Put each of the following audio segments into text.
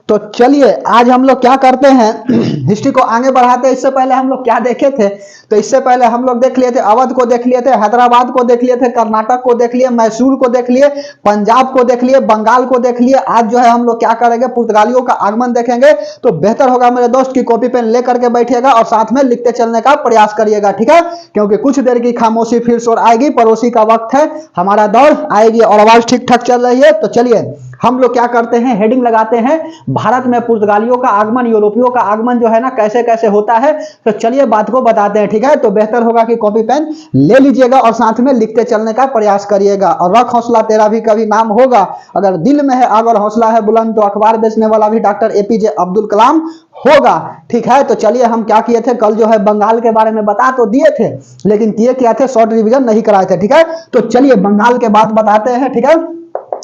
तो चलिए आज हम लोग क्या करते हैं, हिस्ट्री को आगे बढ़ाते हैं। इससे पहले हम लोग क्या देखे थे, तो इससे पहले हम लोग देख लिए थे अवध को देख लिए थे, हैदराबाद को देख लिए थे, कर्नाटक को देख लिए, मैसूर को देख लिए, पंजाब को देख लिए, बंगाल को देख लिए। आज जो है हम लोग क्या करेंगे, पुर्तगालियों का आगमन देखेंगे। तो बेहतर होगा मेरे दोस्त की कॉपी पेन लेकर के बैठिएगा और साथ में लिखते चलने का प्रयास करिएगा, ठीक है। क्योंकि कुछ देर की खामोशी फिर शोर आएगी, पड़ोसी का वक्त है, हमारा दौर आएगी और आवाज ठीक ठाक चल रही है। तो चलिए हम लोग क्या करते हैं, हेडिंग लगाते हैं, भारत में पुर्तगालियों का आगमन, यूरोपियों का आगमन जो है ना कैसे कैसे होता है। तो चलिए बात को बताते हैं, ठीक है। तो बेहतर होगा कि कॉपी पेन ले लीजिएगा और साथ में लिखते चलने का प्रयास करिएगा। और रख हौसला तेरा भी कभी नाम होगा, अगर दिल में है आग और हौसला है बुलंद तो अखबार बेचने वाला भी डॉक्टर एपीजे अब्दुल कलाम होगा, ठीक है। तो चलिए हम क्या किए थे, कल जो है बंगाल के बारे में बता तो दिए थे, लेकिन किए क्या थे, शॉर्ट रिवीजन नहीं कराए थे, ठीक है। तो चलिए बंगाल के बात बताते हैं, ठीक है।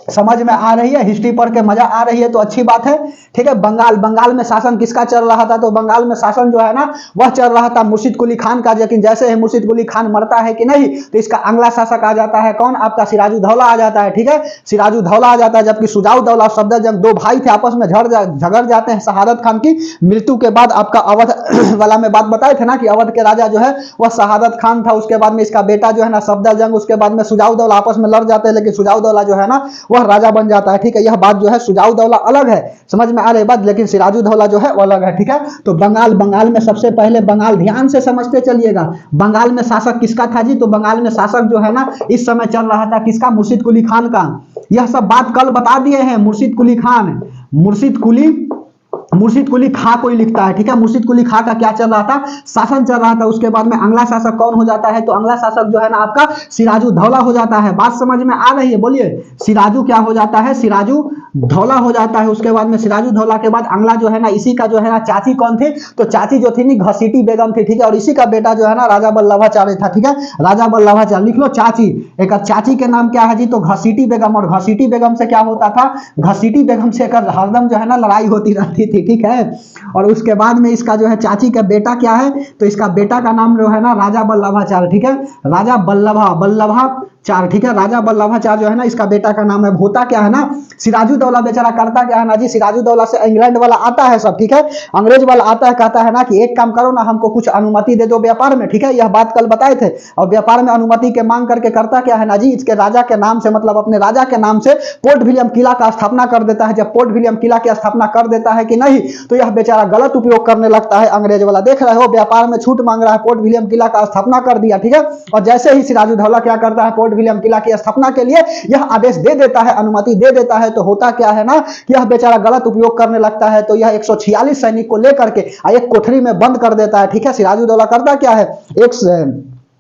समझ में आ रही है, हिस्ट्री पढ़ के मजा आ रही है तो अच्छी बात है, ठीक है। बंगाल में शासन किसका चल रहा था, तो बंगाल में शासन जो है ना वह चल रहा था मुर्शिद कुली खान का। लेकिन जैसे ही मुर्शिद कुली खान मरता है कि नहीं, तो इसका अगला शासक आ जाता है कौन, आपका सिराजुद्दौला आ जाता है, ठीक है। सिराजुद्दौला आ जाता है, जबकि सुजाउद्दौला और सफदरजंग दो भाई थे, आपस में झगड़ जाते हैं शहादत खान की मृत्यु के बाद। आपका अवध वाला में बात बताए थे ना कि अवध के राजा जो है वह शहादत खान था, उसके बाद में इसका बेटा जो है ना सफदरजंग, उसके बाद में सुजाउद्दौला आपस में लड़ जाते हैं, लेकिन सुजाउद्दौला जो है ना वह राजा बन जाता है, ठीक है। यह बात जो है सुजाउद्दौला अलग है, समझ में आ रही बात, लेकिन सिराजुद्दौला जो है वो अलग है, ठीक है। तो बंगाल में सबसे पहले बंगाल ध्यान से समझते चलिएगा, बंगाल में शासक किसका था जी, तो बंगाल में शासक जो है ना इस समय चल रहा था किसका, मुर्शिद कुली खान का। यह सब बात कल बता दिए हैं। मुर्शिद कुली खान, मुर्शिद कुली खा कोई लिखता है, ठीक है। मुर्शिद कुली खा का क्या चल रहा था, शासन चल रहा था। उसके बाद में अगला शासक कौन हो जाता है, तो अगला शासक जो है ना आपका सिराजुद्दौला हो जाता है। बात समझ में आ रही है, बोलिए। सिराजू क्या हो जाता है, सिराजुद्दौला हो जाता है। उसके बाद में सिराजुद्दौला के बाद अगला जो है ना इसी का जो है ना चाची कौन थी, तो चाची जो थी नी घसीटी बेगम थी, ठीक है। और इसी का बेटा जो है ना राजा बल्लभाचार्य था, ठीक है। राजा बल्लभाचार्य लिख लो, चाची। एक चाची के नाम क्या है जी, तो घसीटी बेगम। और घसीटी बेगम से क्या होता था, घसीटी बेगम से हरदम जो है ना लड़ाई होती रहती थी, ठीक है। और उसके बाद में इसका जो है चाची का बेटा क्या है, तो इसका बेटा का नाम जो है ना राजा बल्लभाचार्य, ठीक है। राजा बल्लभाचार्य, ठीक है। राजा बल्लभाचार्य जो है ना इसका बेटा का नाम है। होता क्या है ना, सिराजुद्दौला बेचारा करता क्या है ना जी, सिराजुद्दौला से इंग्लैंड वाला आता है सब, ठीक है। अंग्रेज वाला आता है, कहता है ना कि एक काम करो ना, हमको कुछ अनुमति दे दो व्यापार में, ठीक है। यह बात कल बताए थे। और व्यापार में अनुमति के मांग करके करता क्या है ना जी, इसके राजा के नाम से, मतलब अपने राजा के नाम से पोर्ट विलियम किला का स्थापना कर देता है। जब पोर्ट विलियम किला की स्थापना कर देता है कि नहीं, तो यह बेचारा गलत उपयोग करने लगता है अंग्रेज वाला। देख रहे हो, व्यापार में छूट मांग रहा है, पोर्ट विलियम किला का स्थापना कर दिया, ठीक है। और जैसे ही सिराजुद्दौला क्या करता है, पोर्ट विलियम किला की स्थापना के लिए यह आदेश दे देता है, अनुमति दे देता है। तो होता क्या है ना, यह बेचारा गलत उपयोग करने लगता है। तो यह 146 सैनिक को लेकर के एक कोठरी में बंद कर देता है, ठीक है। सिराजुद्दौला करता क्या है,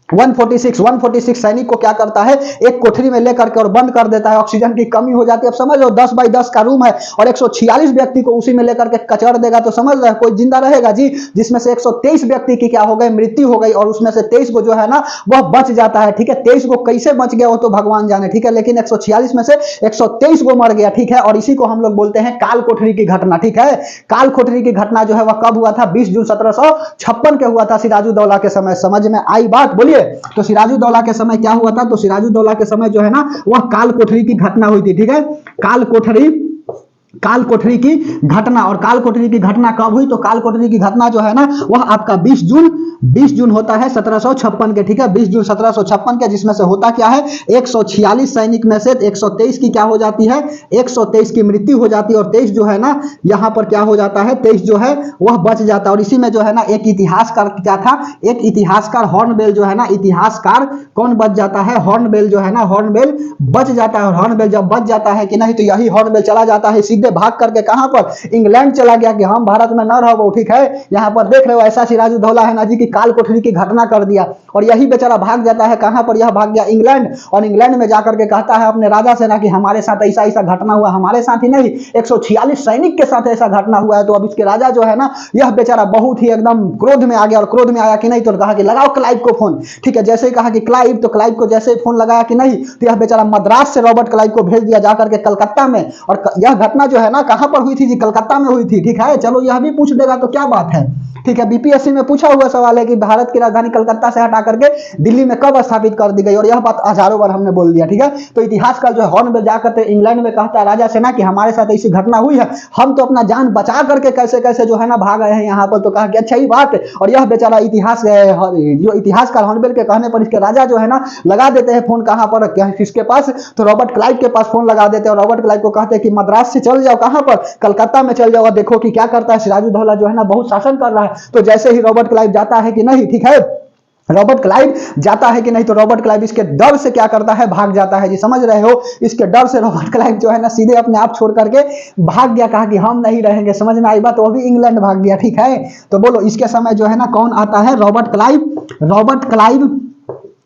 146 सैनिक को क्या करता है, एक कोठरी में लेकर के और बंद कर देता है। ऑक्सीजन की कमी हो जाती है। अब समझ लो 10 बाई 10 का रूम है और 146 व्यक्ति को उसी में लेकर के कचड़ देगा, तो समझ रहे कोई जिंदा रहेगा जी। जिसमें से 123 व्यक्ति की क्या हो गई, मृत्यु हो गई। और उसमें से 23 को जो है ना वह बच जाता है, ठीक है। 23 को कैसे बच गया वो तो भगवान जाने, ठीक है। लेकिन 146 में से 123 को मर गया, ठीक है। और इसी को हम लोग बोलते हैं काल कोठरी की घटना, ठीक है। काल कोठरी की घटना जो है वह कब हुआ था, 20 जून 1756 के हुआ था, सिराजुद्दौला के समय। समझ में आई बात, बोलिए। तो सिराजुद्दौला के समय क्या हुआ था, तो सिराजुद्दौला के समय जो है ना वह काल कोठरी की घटना हुई थी, ठीक है। काल कोठरी की घटना। और काल कोठरी की घटना कब हुई, तो काल कोठरी की घटना जो है ना वह आपका 20 जून होता है 1756 के, ठीक है। 20 जून 1756 के, जिसमें से होता क्या है, 146 सैनिक में से 123 की क्या हो जाती है, 123 की मृत्यु हो जाती है। और 23 जो है ना यहाँ पर क्या हो जाता है, 23 जो है वह बच जाता है। और इसी में जो है ना एक इतिहासकार क्या था, एक इतिहासकार हॉर्नबिल जो है ना, इतिहासकार कौन बच जाता है, हॉर्नबिल जो है ना, हॉर्नबिल बच जाता है। और हॉर्नबिल जब बच जाता है कि नहीं, तो यही हॉर्नबिल चला जाता है सीधे भाग करके कहां पर, इंग्लैंड चला गया कि हम भारत में न रहो, ठीक है। यहां पर देख रहे हो ऐसा सिराजुद्दौला है ना जी कि काल कोठरी की घटना कर दिया। और यही बेचारा भाग जाता है कहां पर, यह भाग गया इंग्लैंड। और इंग्लैंड में जाकर के कहता है अपने राजा से ना कि हमारे साथ ऐसा ऐसा घटना हुआ, हमारे साथ ही नहीं 146 सैनिक के साथ ऐसा घटना हुआ है। तो अब इसके राजा जो है ना यह बेचारा बहुत ही एकदम क्रोध में आ गया। और क्रोध में आया कि नहीं, तो कहा कि लगाओ क्लाइव को फोन, ठीक है। जैसे ही कहा कि क्लाइव, तो क्लाइव को जैसे ही फोन लगाया कि नहीं, तो यह बेचारा मद्रास से रॉबर्ट क्लाइव को भेज दिया जाकर के कलकत्ता में। और यह घटना जो है ना कहां पर हुई थी जी, कलकत्ता में हुई थी, ठीक है। चलो यह भी पूछ देगा तो क्या बात है, ठीक है, बीपीएससी में पूछा हुआ सवाल है कि भारत की राजधानी कलकत्ता से हटा करके दिल्ली में कब स्थापित कर दी गई, और यह बात हजारों बार हमने बोल दिया। ठीक है, तो इतिहास का जो है हॉर्नबिल जाकर इंग्लैंड में कहता है राजा सेना कि हमारे साथ ऐसी घटना हुई है, हम तो अपना जान बचा करके कैसे कैसे जो है ना भाग आए हैं यहाँ पर। तो कहा कि अच्छा ही बात है, और यह बेचारा इतिहास जो इतिहासकार हॉर्नबिल के कहने पर इसके राजा जो है ना लगा देते हैं फोन कहां पर, किसके पास, तो रॉबर्ट क्लाइव के पास फोन लगा देते हैं, और रॉबर्ट क्लाइव को कहते हैं कि मद्रास से चल जाओ, कहां पर, कलकत्ता में चल जाओ, और देखो कि क्या करता है सिराजुद्दौला जो है ना बहुत शासन कर रहा है। तो जैसे ही रॉबर्ट क्लाइव जाता है कि नहीं, ठीक है, रॉबर्ट क्लाइव जाता है कि नहीं, तो रॉबर्ट क्लाइव इसके डर से क्या करता है, भाग जाता है जी, समझ रहे हो, इसके डर से रॉबर्ट क्लाइव जो है ना सीधे अपने आप छोड़ करके भाग गया, कहा कि हम नहीं रहेंगे, समझ में आई बात, तो वो भी इंग्लैंड भाग गया। ठीक है, तो बोलो इसके समय जो है ना कौन आता है, रॉबर्ट क्लाइव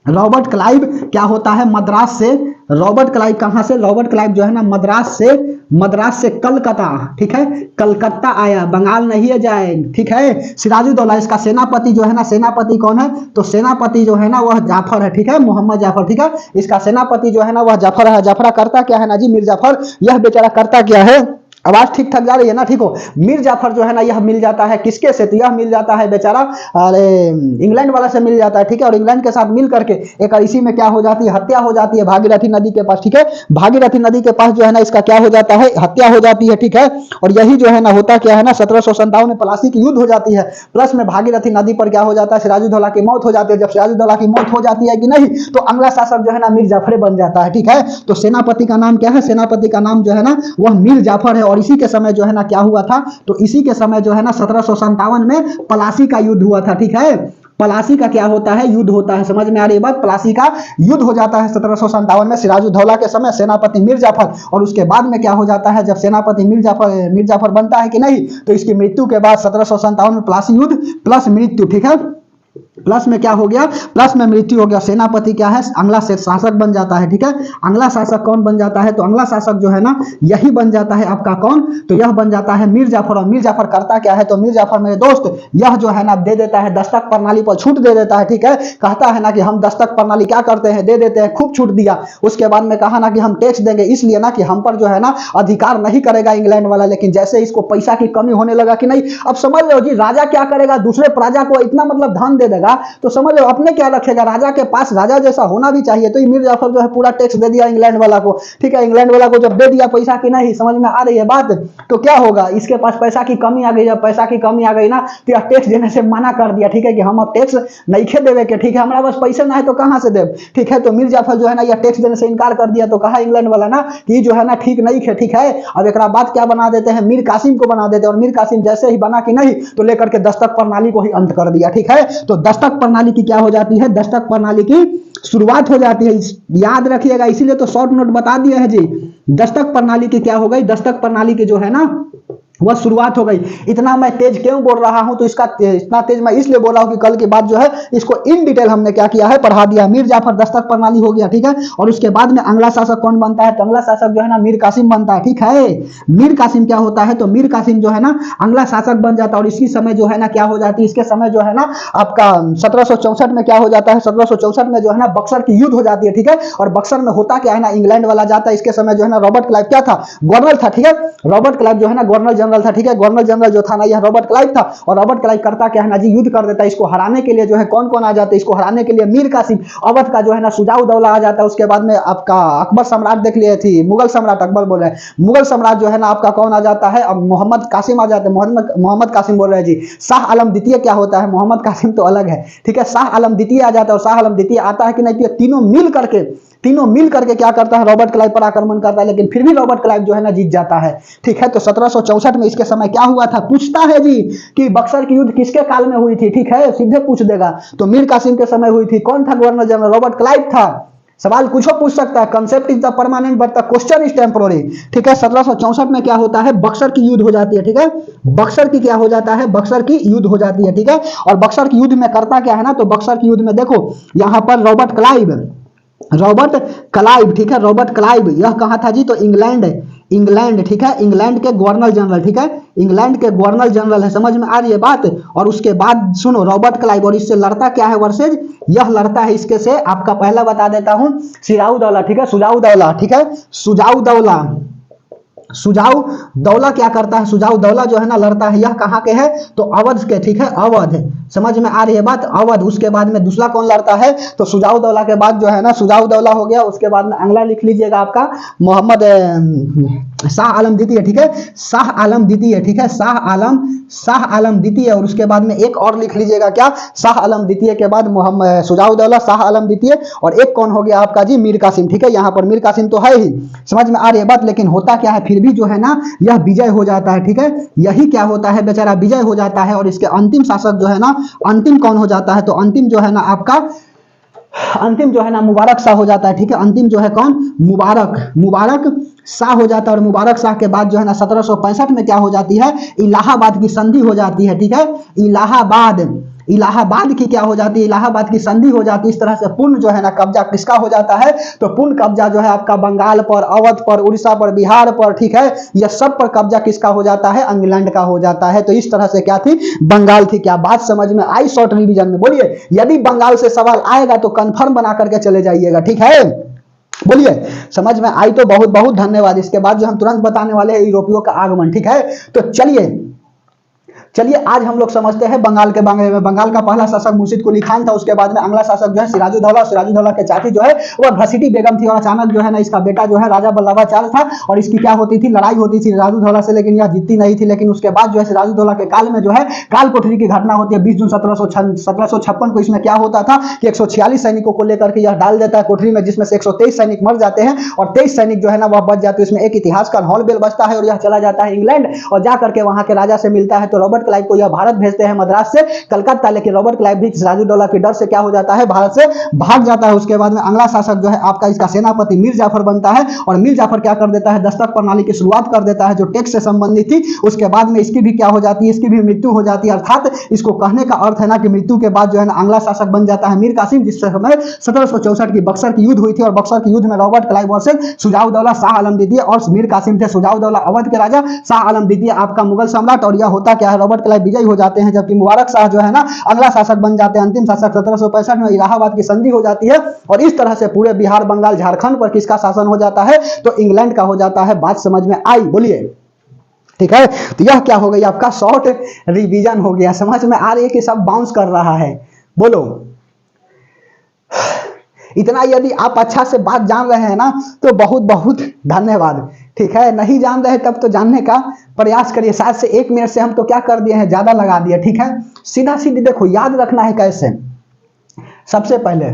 रॉबर्ट क्लाइव क्या होता है, मद्रास से, रॉबर्ट क्लाइव कहां से, रॉबर्ट क्लाइव जो है ना मद्रास से कलकत्ता, ठीक है, कलकत्ता आया, बंगाल नहीं है जाए। ठीक है, सिराजुद्दौला इसका सेनापति जो है ना, सेनापति कौन है, तो सेनापति जो है ना वह जाफर है। ठीक है, मोहम्मद जाफर। ठीक है, इसका सेनापति जो है ना वह जाफर है। जाफर करता क्या है ना जी, मीर जाफर, यह बेचारा करता क्या है, आवाज ठीक ठाक जा रही है ना, ठीक हो, मीर जाफर जो है ना यह मिल जाता है किसके से, तो यह मिल जाता है बेचारा अरे इंग्लैंड वाला से मिल जाता है। ठीक है, और इंग्लैंड के साथ मिल करके एक इसी में क्या हो जाती है, हत्या हो जाती है भागीरथी नदी के पास। ठीक है, भागीरथी नदी के पास जो है ना इसका क्या हो जाता है, हत्या हो जाती है। ठीक है, और यही जो है ना होता क्या है ना, 1757 में प्लासी की युद्ध हो जाती है, प्लस में भागीरथी नदी पर क्या हो जाता है, सिराजुद्दौला की मौत हो जाती है। जब सिराजुद्दौला की मौत हो जाती है कि नहीं, तो अगला शासक जो है ना मीर जाफर बन जाता है। ठीक है, तो सेनापति का नाम क्या है, सेनापति का नाम जो है ना वह मीर जाफर है, और इसी के समय जो है ना क्या हुआ था, तो इसी के समय जो है ना 1757 में प्लासी का युद्ध हुआ था। ठीक है, प्लासी का क्या होता है, युद्ध होता है, समझ में आ रही बात, प्लासी का युद्ध हो जाता है 1757 में सिराजुद्दौला के समय, सेनापति मीर जाफर, और उसके बाद में क्या हो जाता है, जब सेनापति मीर जाफर बनता है कि नहीं, तो इसकी मृत्यु के बाद 1757 में प्लासी युद्ध प्लस मृत्यु। ठीक है, प्लस में क्या हो गया, प्लस में मृत्यु हो गया, सेनापति क्या है, अगला शासक बन जाता है। ठीक है, अगला शासक कौन बन जाता है, तो अगला शासक जो है ना यही बन जाता है आपका कौन, तो यह बन जाता है मीर जाफर। और मीर जाफर करता क्या है, तो मीर जाफर मेरे दोस्त यह जो है ना दे देता है दस्तक प्रणाली पर छूट दे देता है। ठीक है, कहता है ना कि हम दस्तक प्रणाली क्या करते हैं, दे देते हैं, खूब छूट दिया। उसके बाद में कहा ना कि हम टैक्स देंगे, इसलिए ना कि हम पर जो है ना अधिकार नहीं करेगा इंग्लैंड वाला। लेकिन जैसे इसको पैसा की कमी होने लगा कि नहीं, अब समझ लो जी राजा क्या करेगा, दूसरे प्रजा को इतना मतलब धन दे देगा, तो समझ लो अपने क्या रखेगा, राजा के पास राजा जैसा होना भी चाहिए। तो मीर जाफर जो है पूरा टैक्स दे दिया इंग्लैंड वाला को। ठीक है, इंग्लैंड वाला को जब दे दिया पैसा की नहीं, समझ में आ रही है बात, तो क्या होगा, इसके पास पैसा की कमी आ गई। जब पैसा की कमी आ गई ना, तो यह टैक्स देने से मना कर दिया। ठीक है, कि हम अब टैक्स नहीं खे देवे के, ठीक है, हमारा पास पैसे ना है तो कहां से देव। ठीक है, तो मीर जाफर जो है ना यह टैक्स देने से इनकार कर दिया। तो कहा इंग्लैंड वाला ना कि जो है ना ठीक नहीं है। ठीक है, अब एक बात क्या बना देते हैं, मीर कासिम को बना देते हैं, और मीर कासिम जैसे ही बना कि नहीं, तो लेकर के दस्तक प्रणाली को ही अंत कर दिया। ठीक है, तो दस्तक प्रणाली की क्या हो जाती है, दस्तक प्रणाली की शुरुआत हो जाती है, याद रखिएगा, इसीलिए तो शॉर्ट नोट बता दिए हैं जी। दस्तक प्रणाली की क्या हो गई, दस्तक प्रणाली की जो है ना वह शुरुआत हो गई। इतना मैं तेज क्यों बोल रहा हूं, तो इसका इतना तेज मैं इसलिए बोल रहा हूं कि कल के बाद जो है इसको इन डिटेल हमने क्या किया है, पढ़ा दिया। मीर जाफर दस्तक प्रणाली हो गया। ठीक है, और उसके बाद में अगला शासक कौन बनता है, तो अगला शासक जो है ना मीर कासिम बनता है। ठीक है, मीर कासिम क्या होता है, तो मीर कासिम जो है ना अगला शासक बन जाता है। और इसी समय जो है ना क्या हो जाती है, इसके समय जो है ना आपका 1764 में क्या हो जाता है, 1764 में जो है ना बक्सर की युद्ध हो जाती है। ठीक है, और बक्सर में होता क्या है ना, इंग्लैंड वाला जाता है। इसके समय जो है ना रॉबर्ट क्लाइव क्या था, गवर्नर था। ठीक है, रॉबर्ट क्लाइव जो है ना गवर्नर था। ठीक है, गवर्नर जनरल जो था ना यह रॉबर्ट क्लाइव था। और रॉबर्ट क्लाइव करता क्या है ना जी, युद्ध कर देता है। इसको हराने के लिए जो है कौन कौन आ जाते हैं, इसको हराने के लिए मीर कासिम, अवध का जो है ना सुजाउद्दौला आ जाता है। उसके बाद में आपका अकबर सम्राट देख लिए थी, मुगल सम्राट, अकबर बोल रहे हैं, मुगल सम्राट जो है ना आपका कौन आ जाता है, अब मोहम्मद कासिम आ जाते हैं, मोहम्मद कासिम बोल रहे हैं जी। शाह आलम द्वितीय क्या होता है, मोहम्मद कासिम तो अलग है। ठीक है, शाह आलम द्वितीय आ जाता है। और शाह आलम द्वितीय आता है कि नहीं, तीनों मिल करके क्या करता है, रॉबर्ट क्लाइव पर आक्रमण करता है। लेकिन फिर भी रॉबर्ट क्लाइव जो है ना जीत जाता है। ठीक है, तो 1764 में इसके समय क्या हुआ था, पूछता है जी कि बक्सर की युद्ध किसके काल में हुई थी। ठीक है, सीधे पूछ देगा, तो मीर कासिम के समय हुई थी। कौन था गवर्नर जनरल, रॉबर्ट क्लाइव था। सवाल कुछ पूछ सकता है, concept is the permanent but the question is temporary. ठीक है, 1764 में क्या होता है, बक्सर की युद्ध हो जाती है। ठीक है, बक्सर की क्या हो जाता है, बक्सर की युद्ध हो जाती है। ठीक है, और बक्सर की युद्ध में करता क्या है ना, तो बक्सर की युद्ध में देखो यहां पर रॉबर्ट क्लाइव, ठीक है, रॉबर्ट क्लाइव यह कहा था जी, तो इंग्लैंड, ठीक है, इंग्लैंड के गवर्नर जनरल। ठीक है, इंग्लैंड के गवर्नर जनरल है, समझ में आ रही है बात। और उसके बाद सुनो, रॉबर्ट क्लाइव और इससे लड़ता क्या है वर्सेज, यह लड़ता है इसके से, आपका पहला बता देता हूं, सिराउद्दौला। ठीक है, सुजाउद्दौला। ठीक है, सुजाउद्दौला सुजाउ दौला क्या करता है, सुजाउ दौला जो है ना लड़ता है, यह कहाँ के है, तो अवध के, ठीक है, अवध, समझ में आ रही है बात, अवध। उसके बाद में दूसरा कौन लड़ता है, तो सुजाउ दौला के बाद जो है ना सुजाउ दौला हो गया, उसके बाद में अगला लिख लीजिएगा आपका मोहम्मद शाह आलम द्वितीय, ठीक है, शाह आलम द्वितीय, ठीक है, शाह आलम द्वितीय। और उसके बाद में एक और लिख लीजिएगा क्या, शाह आलम द्वितीय के बाद मोहम्मद सुजाउ दौला, शाह आलम द्वितीय, और एक कौन हो गया आपका जी, मीर कासिम, ठीक है। यहाँ पर मीर कासिम तो है ही, समझ में आ रही है बात, लेकिन होता क्या है फिर भी जो है ना यह विजय हो जाता है, ठीक है, यही क्या होता है बेचारा, विजय हो जाता है। और इसके अंतिम शासक जो है ना, अंतिम कौन हो जाता है, तो अंतिम जो है ना आपका, अंतिम जो है ना मुबारक शाह हो जाता है, ठीक है, अंतिम जो है कौन, मुबारक शाह हो जाता है। और मुबारक शाह के बाद जो है ना 1765 में क्या हो जाती है, इलाहाबाद की संधि हो जाती है, ठीक है, इलाहाबाद की क्या हो जाती है, इलाहाबाद की संधि हो जाती है। इस तरह से पूर्ण जो है ना कब्जा किसका हो जाता है, तो पूर्ण कब्जा जो है आपका बंगाल पर, अवध पर, उड़ीसा पर, बिहार पर, ठीक है, यह सब पर कब्जा किसका हो जाता है, इंग्लैंड का हो जाता है। तो इस तरह से क्या थी, बंगाल थी। क्या बात समझ में आई शॉर्ट रिवीजन में, बोलिए। यदि बंगाल से सवाल आएगा तो कंफर्म बना करके चले जाइएगा, ठीक है, बोलिए। समझ में आई तो बहुत बहुत धन्यवाद। इसके बाद जो हम तुरंत बताने वाले हैं यूरोपियों का आगमन, ठीक है। तो चलिए आज हम लोग समझते हैं बंगाल के बारे में। बंगाल का पहला शासक मुर्शिद कुली खान था, उसके बाद में अगला शासक जो है सिराजुद्दौला के चाची जो है वह घसीटी बेगम थी, और अचानक जो है ना इसका बेटा जो है राजा वल्लभाचार्य था, और इसकी क्या होती थी, लड़ाई होती थी सिराजुद्दौला से, लेकिन यह जीतती नहीं थी। लेकिन उसके बाद जो है सिराजुद्दौला के काल में जो है काल कोठरी की घटना होती है 20 जून 1756 को। इसमें क्या होता था कि 146 सैनिकों को लेकर के यह डाल देता है कोठरी में, जिसमें से 123 सैनिक मर जाते हैं और 23 सैनिक जो है ना वह बच जाते हैं। इसमें एक इतिहास का हॉलबेल बजता है और यह चला जाता है इंग्लैंड, और जाकर के वहां के राजा से मिलता है। तो रॉबर्ट क्लाइव को यह भारत भेजते हैं मद्रास से कलकत्ता, लेकिन रॉबर्ट क्लाइव भी सिराजुद्दौला के डर से क्या हो जाता है, भारत से भाग जाता है। उसके बाद में अगला शासक जो है आपका इसका सेनापति मीर जाफर बनता है, और मीर जाफर क्या कर देता है, दस्तक प्रणाली की शुरुआत कर देता है जो टैक्स से संबंधित थी। उसके बाद में इसकी भी क्या हो जाती है, इसकी भी मृत्यु हो जाती है। अर्थात इसको कहने का अर्थ है ना कि मृत्यु के बाद जो है ना अगला शासक बन जाता है मीर कासिम, जिस समय 1764 की बक्सर की युद्ध हुई थी, और बक्सर की युद्ध में Robert Clive versus Shujaud Daula, Shah Alam द्वितीय और मीर कासिम थे। सुजाउ दौला अवध के राजा, शाह आलम द्वितीय आपका मुगल सम्राट। और यह होता क्या है, रॉबर्ट क्लाइव विजयी हो जाते हैं, जबकि मुबारक शाह जो है ना अगला शासक बन जाते हैं। अंतिम शासक 1765 में इलाहाबाद की संधि हो जाती है, और इस तरह से पूरे बिहार, बंगाल, झारखंड पर किसका शासन हो जाता है, तो इंग्लैंड का हो जाता है। बात समझ में आई, बोलिए, ठीक है। तो यह क्या हो गई आपका शॉर्ट रिवीजन हो गया। समझ में आ रही है कि सब बाउंस कर रहा है, बोलो। इतना यदि आप अच्छा से बात जान रहे हैं ना तो बहुत बहुत धन्यवाद, ठीक है। नहीं जान रहे तब तो जानने का प्रयास करिए। शायद से 1 मिनट से हम तो क्या कर दिए हैं, ज्यादा लगा दिए, ठीक है। सीधा सीधी देखो, याद रखना है कैसे। सबसे पहले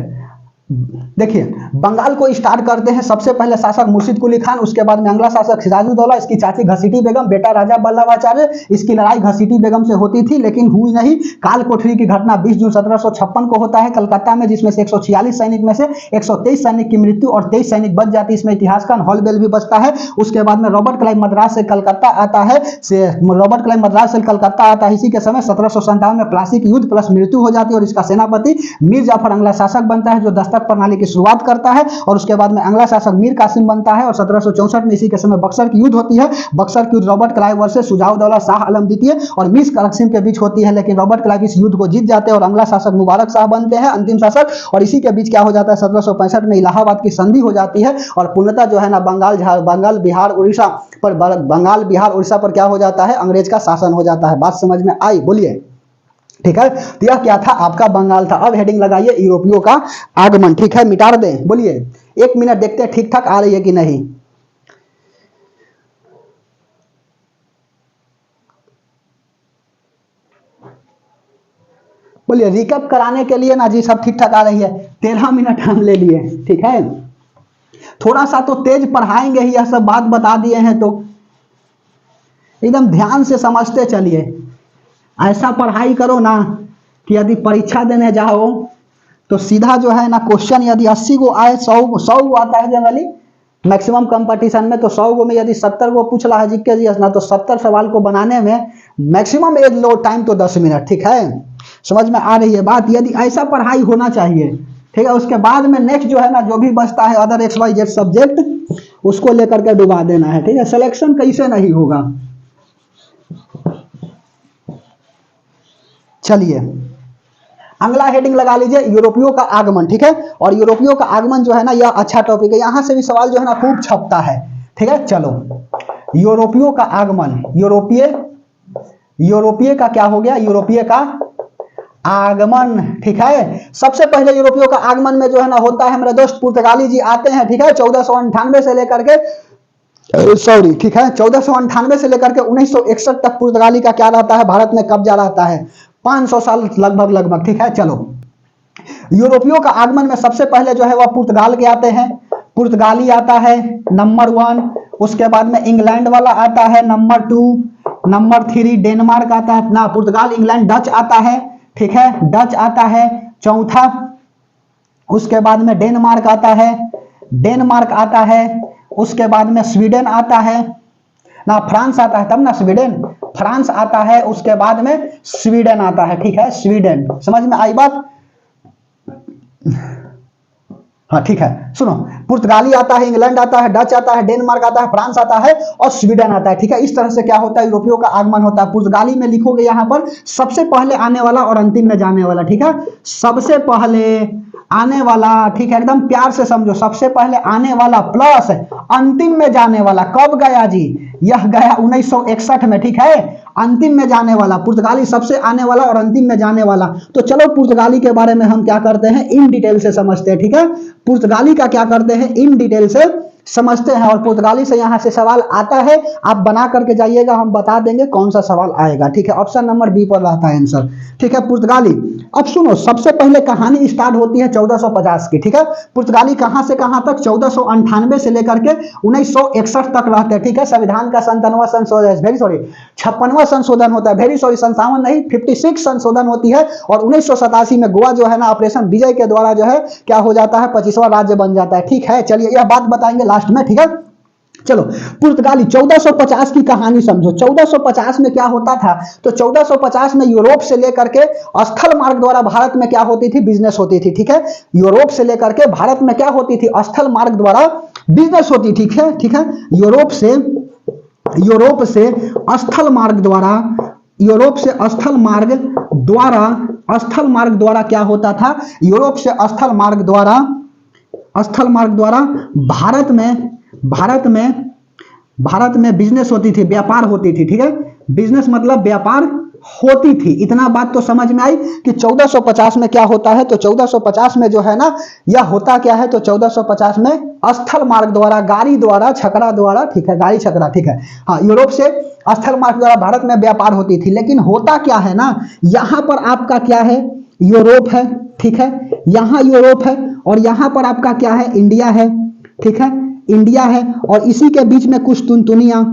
देखिए बंगाल को स्टार्ट करते हैं, सबसे पहले शासक मुर्शिद कुली खान, उसके बाद में अगला शासक सिराजुद्दौला, इसकी चाची घसीटी बेगम, बेटा राजा वल्लभाचार्य। इसकी लड़ाई घसीटी बेगम से होती थी लेकिन हुई नहीं। काल कोठरी की घटना 20 जून 1756 को होता है कलकत्ता में, जिसमें से 146 सैनिक में से 123 सैनिक की मृत्यु और 23 सैनिक बच जाती है। इसमें इतिहास का हॉलबेल भी बचता है। उसके बाद में रॉबर्ट क्लाइव मद्रास से कलकत्ता आता है, रॉबर्ट क्लाइव मद्रास से कलकत्ता आता है। इसी के समय 1757 में प्लासी की युद्ध प्लस मृत्यु हो जाती है, और इसका सेनापति मीर जाफर अगला शासक बनता है जो दस्तक प्रणाली की शुरुआत करता है। और उसके बाद में अगला शासक मीर कासिम बनता है, और 1764 में इसी के समय बक्सर की युद्ध होती है। बक्सर की युद्ध Robert Clive versus Shujaud Daula, Shah Alam द्वितीय और मीर कासिम के बीच होती है, लेकिन रॉबर्ट क्लाइव इस युद्ध को जीत जाते हैं और अगला शासक मुबारक शाह बनते हैं, अंतिम शासक। और इसी के बीच क्या हो जाता है, 1765 में इलाहाबाद की संधि हो जाती है, और पूर्णतः जो है ना बंगाल बिहार उड़ीसा पर, बंगाल बिहार उड़ीसा पर क्या हो जाता है, अंग्रेज का शासन हो जाता है। बात समझ में आई, बोलिए, ठीक है। तो यह क्या था, आपका बंगाल था। अब हेडिंग लगाइए यूरोपियों का आगमन, ठीक है, मिटा दें, बोलिए। 1 मिनट देखते हैं ठीक ठाक आ रही है कि नहीं। बोलिए, रिकअप कराने के लिए ना जी सब ठीक ठाक आ रही है। 13 मिनट हम ले लिए, ठीक है। थोड़ा सा तो तेज पढ़ाएंगे ही, यह सब बात बता दिए हैं तो एकदम ध्यान से समझते चलिए। ऐसा पढ़ाई करो ना कि यदि परीक्षा देने जाओ तो सीधा जो है ना क्वेश्चन यदि 80 को आए, 100 को आता है जनरली मैक्सिमम कंपटीशन में, तो 100 को में यदि 70 को पूछ रहा है जीके जी ना, तो 70 सवाल को बनाने में मैक्सिमम एज लो टाइम तो 10 मिनट, ठीक है। समझ में आ रही है बात। यदि ऐसा पढ़ाई होना चाहिए, ठीक है। उसके बाद में नेक्स्ट जो है ना जो भी बचता है अदर XYZ सब्जेक्ट, उसको लेकर के डुबा देना है, ठीक है। सिलेक्शन कैसे नहीं होगा। चलिए अगला हेडिंग लगा लीजिए यूरोपियों का आगमन, ठीक है। और यूरोपियों का आगमन जो है ना यह अच्छा टॉपिक है, यहां से भी सवाल जो है ना खूब छपता है, ठीक है। चलो यूरोपियों का आगमन, यूरोपीय का क्या हो गया, यूरोपीय का आगमन, ठीक है। सबसे पहले यूरोपियों का आगमन में जो है ना होता है मेरे दोस्त पुर्तगाली जी आते हैं, ठीक है, 1498 से लेकर के सॉरी, ठीक है, 1498 से लेकर के 1961 तक पुर्तगाली का क्या रहता है, भारत में कब्जा रहता है, 500 साल लगभग, ठीक है। चलो, यूरोपियों का आगमन में सबसे पहले जो है वह पुर्तगाल के आते हैं, पुर्तगाली आता है नंबर 1, उसके बाद में इंग्लैंड वाला आता है नंबर 2, नंबर 3 डेनमार्क आता है ना, पुर्तगाल इंग्लैंड डच आता है, ठीक है, डच आता है चौथा, उसके बाद में डेनमार्क आता है, उसके बाद में स्वीडन आता है ना, फ्रांस आता है तब ना स्वीडन, फ्रांस आता है, उसके बाद में स्वीडन आता है, ठीक है, स्वीडन। समझ में आई बात? हाँ ठीक है, सुनो, पुर्तगाली आता है, इंग्लैंड आता है, डच आता है, डेनमार्क आता है, फ्रांस आता है और स्वीडन आता है, ठीक है। इस तरह से क्या होता है, यूरोपियों का आगमन होता है। पुर्तगाली में लिखोगे यहां पर सबसे पहले आने वाला और अंतिम में जाने वाला, ठीक है, सबसे पहले आने वाला, ठीक है, एकदम प्यार से समझो, सबसे पहले आने वाला प्लस अंतिम में जाने वाला। कब गया जी? यह गया 1961 में, ठीक है, अंतिम में जाने वाला। पुर्तगाली सबसे आने वाला और अंतिम में जाने वाला। तो चलो पुर्तगाली के बारे में हम क्या करते हैं, इन डिटेल से समझते हैं, ठीक है। पुर्तगाली का क्या करते हैं, इन डिटेल से समझते हैं। और पुर्तगाली से यहां से सवाल आता है, आप बना करके जाइएगा, हम बता देंगे कौन सा सवाल आएगा, ठीक है। ऑप्शन नंबर बी पर रहता है आंसर, ठीक है, पुर्तगाली। अब सुनो, सबसे पहले कहानी स्टार्ट होती है 1450 की, ठीक है। पुर्तगाली कहां से कहां तक, 1498 से लेकर के 1961 तक रहते हैं, ठीक है। संविधान का 57वां संशोधन, वेरी सॉरी 56वां संशोधन होता है, वेरी सॉरी 57 नहीं 56 संशोधन होती है। और 1987 में गोवा जो है ना ऑपरेशन विजय के द्वारा जो है क्या हो जाता है, 25वां राज्य बन जाता है, ठीक है। चलिए यह बात बताएंगे लास्ट में, ठीक है। चलो, पुर्तगाली 1450 की कहानी समझो। 1450 में क्या होता था, तो 1450 में यूरोप से लेकर के स्थल मार्ग द्वारा भारत में क्या होती थी, बिजनेस होती थी, ठीक है। यूरोप से लेकर के भारत में क्या होती थी, स्थल मार्ग द्वारा बिजनेस होती, ठीक है, ठीक है। यूरोप से स्थल मार्ग द्वारा, यूरोप से स्थल मार्ग द्वारा क्या होता था, यूरोप से स्थल मार्ग द्वारा भारत में बिजनेस होती थी, व्यापार होती थी, ठीक है। बिजनेस मतलब व्यापार होती थी। इतना बात तो समझ में आई कि 1450 में क्या होता है, तो 1450 में जो है ना यह होता क्या है, तो 1450 में स्थल मार्ग द्वारा, गाड़ी द्वारा, छकड़ा द्वारा, ठीक है, गाड़ी छकड़ा, ठीक है, हाँ, यूरोप से स्थल मार्ग द्वारा भारत में व्यापार होती थी। लेकिन होता क्या है ना, यहां पर आपका क्या है, यूरोप है, ठीक है, यहां यूरोप है और यहां पर आपका क्या है, इंडिया है, ठीक है, इंडिया है। और इसी के बीच में कुश्तुनतुनिया,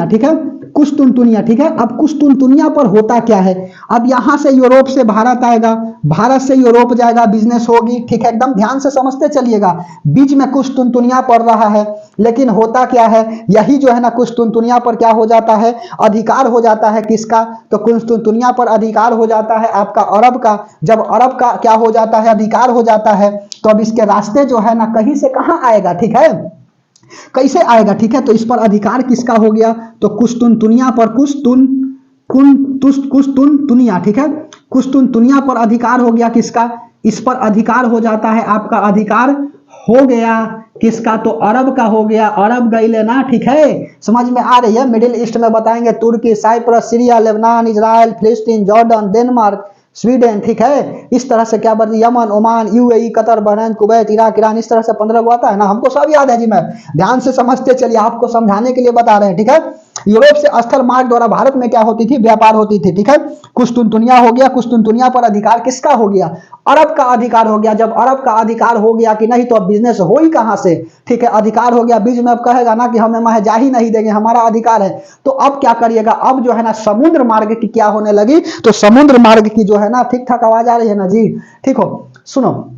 ठीक है, कुश्तुनतुनिया, ठीक है। अब कुश्तुनतुनिया पर होता क्या है, अब यहां से यूरोप से भारत आएगा, भारत से यूरोप जाएगा, बिजनेस होगी, ठीक है, एकदम ध्यान से समझते चलिएगा। बीच में कुश्तुनतुनिया पड़ रहा है, लेकिन होता क्या है, यही जो है ना कुश्तुनतुनिया पर क्या हो जाता है, अधिकार हो जाता है, किसका, तो कुश्तुनतुनिया पर अधिकार हो जाता है आपका अरब का। जब अरब का क्या हो जाता है, अधिकार हो जाता है, तो अब इसके रास्ते जो है ना कहीं से कहां आएगा, ठीक है, कैसे आएगा, ठीक है। तो इस पर अधिकार किसका हो गया, तो कुश्तुनतुनिया पर, कुश्तुनतुनिया, ठीक है, कुश्तुनतुनिया पर अधिकार हो गया किसका, इस पर अधिकार हो जाता है आपका, अधिकार हो गया किसका, तो अरब का हो गया, अरब गईले ना, ठीक है। समझ में आ रही है? मिडिल ईस्ट में बताएंगे तुर्की, साइप्रस, सीरिया, लेबनान, इजराइल, फिलिस्तीन, जॉर्डन, डेनमार्क, स्वीडन, ठीक है। इस तरह से क्या बढ़ती, Yemen, Oman, UAE, Qatar, Bahrain, Kuwait, Iraq, Iran, इस तरह से 15 को आता है ना, हमको सब याद है जी। मैं ध्यान से समझते चलिए, आपको समझाने के लिए बता रहे हैं, ठीक है। यूरोप से स्थल मार्ग द्वारा भारत में क्या होती थी, व्यापार होती थी, ठीक है। कुश्तुनतुनिया हो गया, कुश्तुनतुनिया पर अधिकार किसका हो गया, अरब का अधिकार हो गया। जब अरब का अधिकार हो गया कि नहीं, तो अब बिजनेस हो ही कहां से, ठीक है, अधिकार हो गया। बीच में अब कहेगा ना कि हमें वहां जा ही नहीं देंगे, हमारा अधिकार है। तो अब क्या करिएगा, अब जो है ना समुद्र मार्ग की क्या होने लगी, तो समुद्र मार्ग की जो है ना, ठीक ठाक आवाज आ रही है ना जी, ठीक हो, सुनो,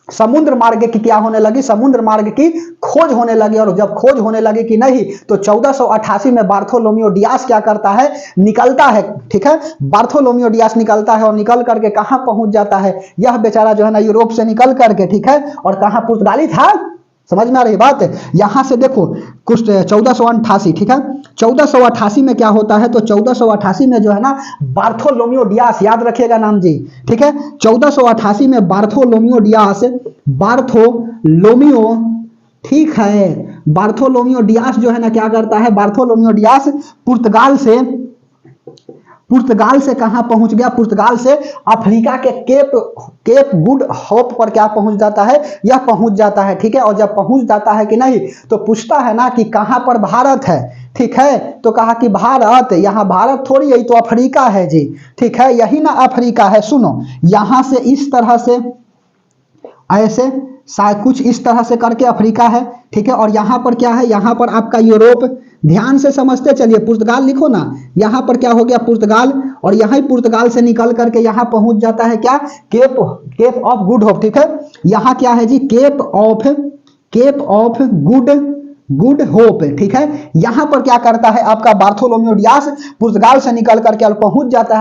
समुद्र मार्ग की क्या होने लगी, समुद्र मार्ग की खोज होने लगी। और जब खोज होने लगी कि नहीं, तो 1488 में बार्थोलोमियो डियास क्या करता है, निकलता है, ठीक है, बार्थोलोमियो डियास निकलता है और निकल करके कहां पहुंच जाता है, यह बेचारा जो है ना यूरोप से निकल करके, ठीक है, और कहां, पुर्तगाली था। समझ में आ रही बात है? यहां से देखो कुछ 1488, ठीक है, 1488 में क्या होता है, तो 1488 में जो है ना बार्थोलोमियो डियास, याद रखिएगा नाम जी, ठीक है। 1488 में बार्थोलोमियो डियास, बार्थोलोमियो ठीक है, बार्थोलोमियो डियास जो है ना क्या करता है, बार्थोलोमियो डियास पुर्तगाल से कहां पहुंच गया, पुर्तगाल से अफ्रीका के केप गुड होप पर क्या पहुंच जाता है, यह पहुंच जाता है। ठीक है, और जब पहुंच जाता है कि नहीं तो पूछता है ना कि कहां पर भारत है। ठीक है, तो कहा कि भारत, यहां भारत थोड़ी है, तो अफ्रीका है जी। ठीक है, यही ना अफ्रीका है। सुनो, यहां से इस तरह से ऐसे कुछ इस तरह से करके अफ्रीका है। ठीक है, और यहां पर क्या है, यहां पर आपका यूरोप। ध्यान से समझते चलिए, पुर्तगाल लिखो ना, यहां पर क्या हो गया, पुर्तगाल, और यहां पुर्तगाल से निकल करके यहां पहुंच जाता है क्या, केप ऑफ गुड होप। ठीक है, यहां क्या है जी, केप ऑफ गुड होप। ठीक है, यहां पर क्या करता है आपका बार्थोलोमियो डियास, पुर्तगाल से निकल करके और पहुंच जाता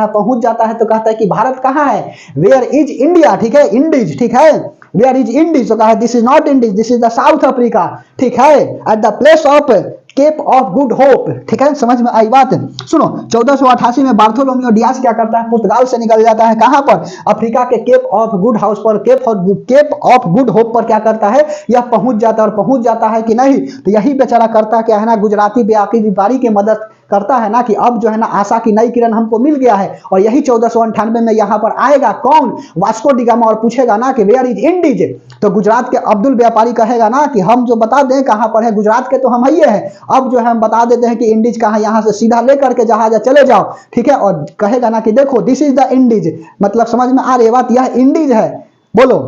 है तो कहता है कि भारत कहां है, वेयर इज इंडिया। ठीक है, इंडीज। ठीक है, वेयर इज इंडीज, तो कहा this is not Indies, this is the South Africa. ठीक है, at the place of Cape of Good Hope. ठीक है, समझ में आई बात। सुनो, 1488 में बार्थोलोमियो डियास क्या करता है, पुर्तगाल से निकल जाता है कहां पर, अफ्रीका के केप ऑफ गुड हाउस पर, केप ऑफ गुड होप पर क्या करता है, यह पहुंच जाता है। और पहुंच जाता है कि नहीं, तो यही बेचारा करता क्या है ना, गुजराती व्यापारी की मदद करता है ना कि अब जो है ना आशा की नई किरण हमको मिल गया है। और यही 1498 में यहां पर आएगा कौन, वास्को डी गामा, और पूछेगा ना कि वेयर इज इंडीज। तो गुजरात के अब्दुल व्यापारी कहेगा ना कि हम जो बता दें कहां पर है, गुजरात के तो हम ही है, अब जो है हम बता देते हैं कि इंडीज कहां, यहां से सीधा लेकर के जहाज चले जाओ। ठीक है, और कहेगा ना कि देखो दिस इज द इंडीज, मतलब समझ में आ रही बात, यह इंडीज है। बोलो,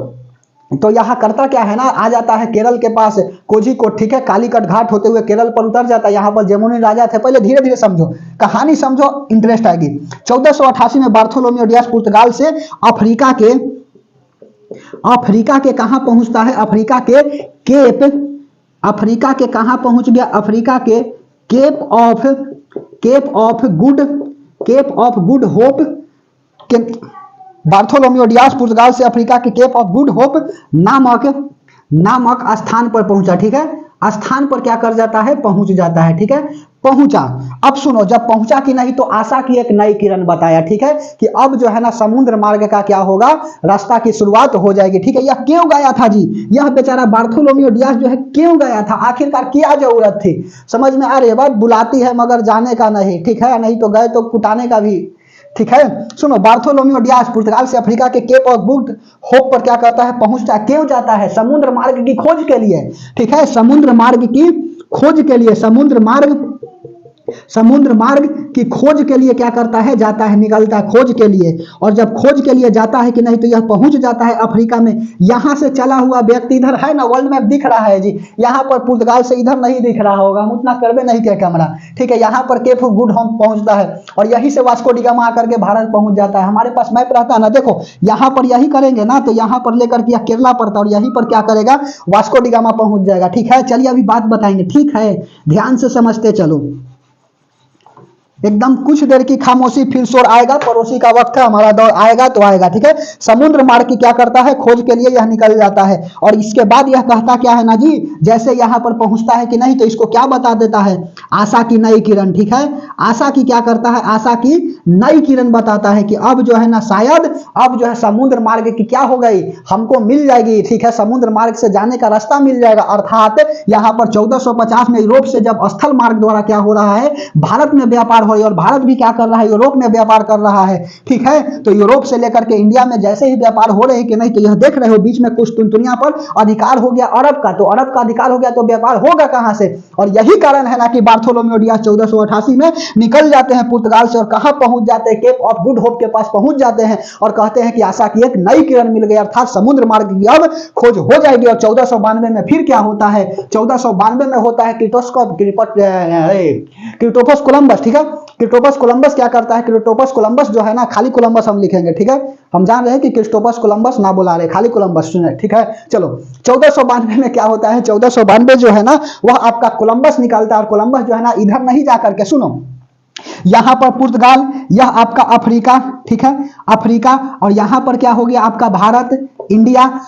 तो यहां करता क्या है ना, आ जाता है केरल के पास कोझिकोड। ठीक है, कालीकट घाट होते हुए केरल पर उतर जाता है। यहां पर जमुनी राजा थे, पहले धीरे धीरे समझो, कहानी समझो, इंटरेस्ट आएगी। 1488 में बार्थोलोमियो डियास पुर्तगाल से अफ्रीका के कहां पहुंचता है, अफ्रीका के कहां पहुंच गया, अफ्रीका के केप ऑफ गुड होप के, बार्थोलोमियो डियास पुर्तगाल से अफ्रीका के केप ऑफ गुड होप नामक स्थान पर पहुंचा। ठीक है, स्थान पर क्या कर जाता है, पहुंच जाता है। ठीक है, पहुंचा। अब सुनो, जब पहुंचा कि नहीं तो आशा की एक नई किरण बताया। ठीक है, कि अब जो है ना समुद्र मार्ग का क्या होगा, रास्ता की शुरुआत हो जाएगी। ठीक है, यह क्यों गया था जी, यह बेचारा बार्थोलोमियो डियास जो है क्यों गया था, आखिरकार क्या जरूरत थी, समझ में आ रही है बात, बुलाती है मगर जाने का नहीं। ठीक है, नहीं तो गए तो कुटाने का भी। ठीक है, सुनो, बार्थोलोमियो डियास पुर्तगाल से अफ्रीका के केप ऑफ गुड होप पर क्या करता है, पहुंचता है। क्यों जाता है, समुद्र मार्ग की खोज के लिए। ठीक है, समुद्र मार्ग की खोज के लिए, समुद्र मार्ग की खोज के लिए क्या करता है, जाता है, निकलता है खोज के लिए। और जब खोज के लिए जाता है कि नहीं तो यह पहुंच जाता है अफ्रीका में। यहां से चला हुआ व्यक्ति इधर है ना, वर्ल्ड मैप दिख रहा है जी, यहां पर पुर्तगाल से इधर नहीं दिख रहा होगा, हम उतना करवे नहीं किया कैमरा। ठीक है, यहां पर केप ऑफ गुड होप पहुंचता है और यहीं से वास्को डी गामा आकर के भारत पहुंच जाता है। हमारे पास मैप रहता है ना, देखो यहां पर यही करेंगे ना तो यहां पर लेकर के केरला पड़ता और यहीं पर क्या करेगा, वास्को डी गामा पहुंच जाएगा। ठीक है, चलिए अभी बात बताएंगे। ठीक है, ध्यान से समझते चलो, एकदम कुछ देर की खामोशी, फिर शोर आएगा, पड़ोसी का वक्त है, हमारा दौर आएगा तो आएगा। ठीक है, समुद्र मार्ग की क्या करता है, खोज के लिए यह निकल जाता है। और इसके बाद यह कहता क्या है ना जी, जैसे यहां पर पहुंचता है कि नहीं तो इसको क्या बता देता है, आशा की नई किरण। ठीक है, आशा की क्या करता है, आशा की नई किरण बताता है कि अब जो है ना शायद अब जो है समुद्र मार्ग की क्या हो गई, हमको मिल जाएगी। ठीक है, समुद्र मार्ग से जाने का रास्ता मिल जाएगा। अर्थात यहां पर 1450 में यूरोप से जब स्थल मार्ग द्वारा क्या हो रहा है, भारत में व्यापार हो, और भारत भी क्या कर रहा है, यूरोप में व्यापार कर रहा है। ठीक है, तो यूरोप से लेकर के इंडिया में जैसे ही व्यापार हो रहे हैं कि नहीं तो यह देख रहे हो बीच में कुछ दुनिया पर अधिकार हो गया अरब का, तो अरब का अधिकार हो गया तो व्यापार होगा कहां से। और यही कारण है ना कि बार्थोलोमियो डियास 1488 में निकल जाते हैं पुर्तगाल से और कहां पहुंच जाते हैं, केप ऑफ गुड होप के पास पहुंच जाते हैं और कहते हैं कि आशा की एक नई किरण मिल गई, अर्थात समुद्र मार्ग की अब खोज हो जाएगी। और 1492 में फिर क्या होता है, 1492 में होता है क्रिस्टोफस कोलंबस। ठीक है, क्रिस्टोफस कोलंबस क्या करता है, क्रिस्टोफस कोलंबस जो है ना, खाली कोलंबस हम लिखेंगे। ठीक है, हम जान रहे हैं कि क्रिस्टोफस कोलंबस ना बुला रहे, खाली कोलंबस सुने। ठीक है, चलो 1492 में क्या होता है, 1492 जो है ना वह आपका कोलंबस निकालता है। और कोलंबस जो है ना इधर नहीं जाकर के, सुनो, यहां पर पुर्तगाल, यह आपका अफ्रीका। ठीक है, अफ्रीका, और यहां पर क्या हो गया आपका भारत, इंडिया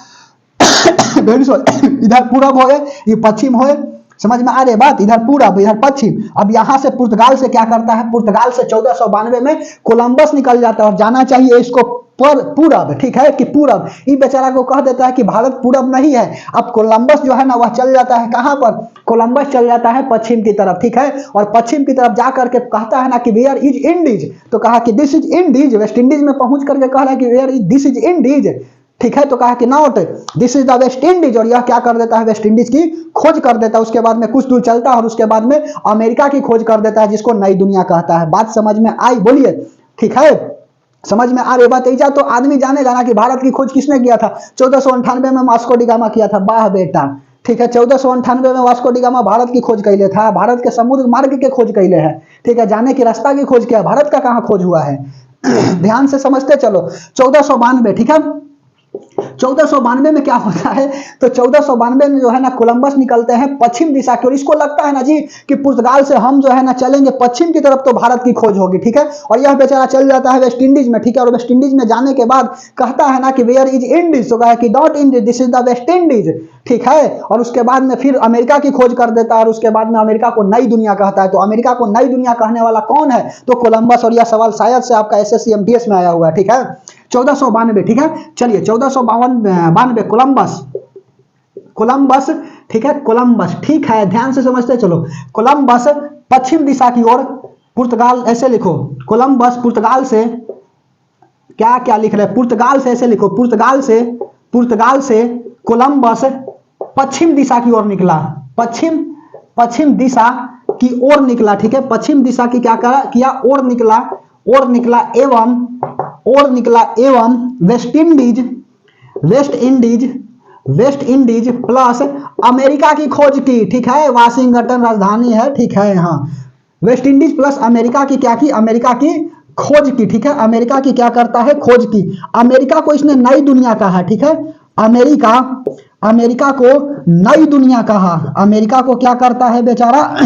इधर पूरब हो गए, ये पश्चिम हो गए, समझ में आ रही बात, इधर पूरब इधर पश्चिम। अब यहां से पुर्तगाल से क्या करता है, पुर्तगाल से 1492 में कोलंबस निकल जाता है और जाना चाहिए इसको पूरब, ठीक है, कि पूरब। ये बेचारा को कह देता है कि भारत पूरब नहीं है। अब कोलंबस जो है ना वह चल जाता है कहां पर, कोलंबस चल जाता है पश्चिम की तरफ, ठीक है, और पश्चिम की तरफ जा करके कहता है ना कि वेयर इज इंडीज, तो कहा कि this is Indies, West Indies में पहुंच करके कह रहा है कि where is this is Indies, ठीक है, तो कहा कि not this is the West Indies, और यह क्या कर देता है, वेस्ट इंडीज की खोज कर देता है। उसके बाद में कुछ दूर चलता है और उसके बाद में अमेरिका की खोज कर देता है, जिसको नई दुनिया कहता है। बात समझ में आई, बोलिए, ठीक है, समझ में आ रही बात। ऐसा तो आदमी जानेगा ना कि भारत की खोज किसने किया था, 1498 में वास्को डी गामा किया था। वाह बेटा, ठीक है, 1498 में वास्को डी गामा भारत की खोज कैले था, भारत के समुद्र मार्ग के खोज कैले है, ठीक है, जाने की रास्ता की खोज किया, भारत का कहां खोज हुआ है। ध्यान से समझते चलो। 1492, ठीक है, 1492 में क्या होता है, तो 1492 में जो है ना कोलंबस निकलते हैं पश्चिम दिशा की, और इसको लगता है ना जी कि पुर्तगाल से हम जो है ना चलेंगे पश्चिम की तरफ तो भारत की खोज होगी, ठीक है, और यह बेचारा चल जाता है वेस्ट इंडीज में, ठीक है, और वेस्ट इंडीज में जाने के बाद कहता है ना कि वेयर इज इंडीज, तो कहा कि not Indies this is the West Indies, ठीक है, और उसके बाद में फिर अमेरिका की खोज कर देता है, और उसके बाद में अमेरिका को नई दुनिया कहता है। तो अमेरिका को नई दुनिया कहने वाला कौन है, तो कोलंबस, और यह सवाल शायद से आपका एसएससी एमटीएस में आया हुआ है, ठीक है, 1492, ठीक है, चलिए 1492 कोलंबस, कोलंबस, ठीक है, कोलंबस, ठीक है, ध्यान से समझते चलो। कोलंबस पश्चिम दिशा की ओर, पुर्तगाल, ऐसे लिखो, कोलंबस पुर्तगाल से, क्या क्या लिख रहे हैं, पुर्तगाल से, ऐसे लिखो, पुर्तगाल से कोलंबस पश्चिम दिशा की ओर निकला, पश्चिम दिशा की ओर निकला, ठीक है, पश्चिम दिशा की क्या किया, ओर निकला एवं वेस्ट इंडीज प्लस अमेरिका की खोज की, ठीक है, वाशिंगटन राजधानी है, ठीक है, हाँ, वेस्ट इंडीज प्लस अमेरिका की क्या की, अमेरिका की खोज की, ठीक है, अमेरिका की क्या करता है, खोज की। अमेरिका को इसने नई दुनिया कहा, ठीक है, अमेरिका को नई दुनिया कहा, अमेरिका को क्या करता है बेचारा,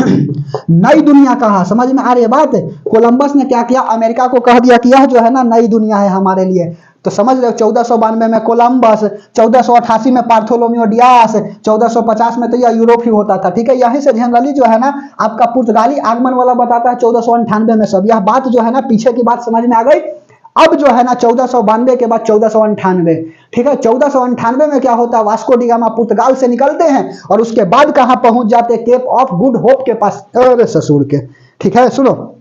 नई दुनिया कहा। समझ में आ रही है बात। कोलंबस ने क्या किया, अमेरिका को कह दिया कि यह जो है ना नई दुनिया है हमारे लिए। तो समझ लो 1492 में कोलंबस, 1488 में पार्थोलोमियो डियास, 1450 में तो यह यूरोप ही होता था, ठीक है। यहीं से जनरली जो है ना आपका पुर्तगाली आगमन वाला बताता है 1498 में सब। यह बात जो है ना पीछे की बात समझ में आ गई। अब जो है ना 1492 के बाद 1498, ठीक है, 1498 में क्या होता है, वास्को डी गामा पुर्तगाल से निकलते हैं और उसके बाद कहां पहुंच जाते हैं, केप ऑफ गुड होप के पास। अरे ससुर के, ठीक है, सुनो,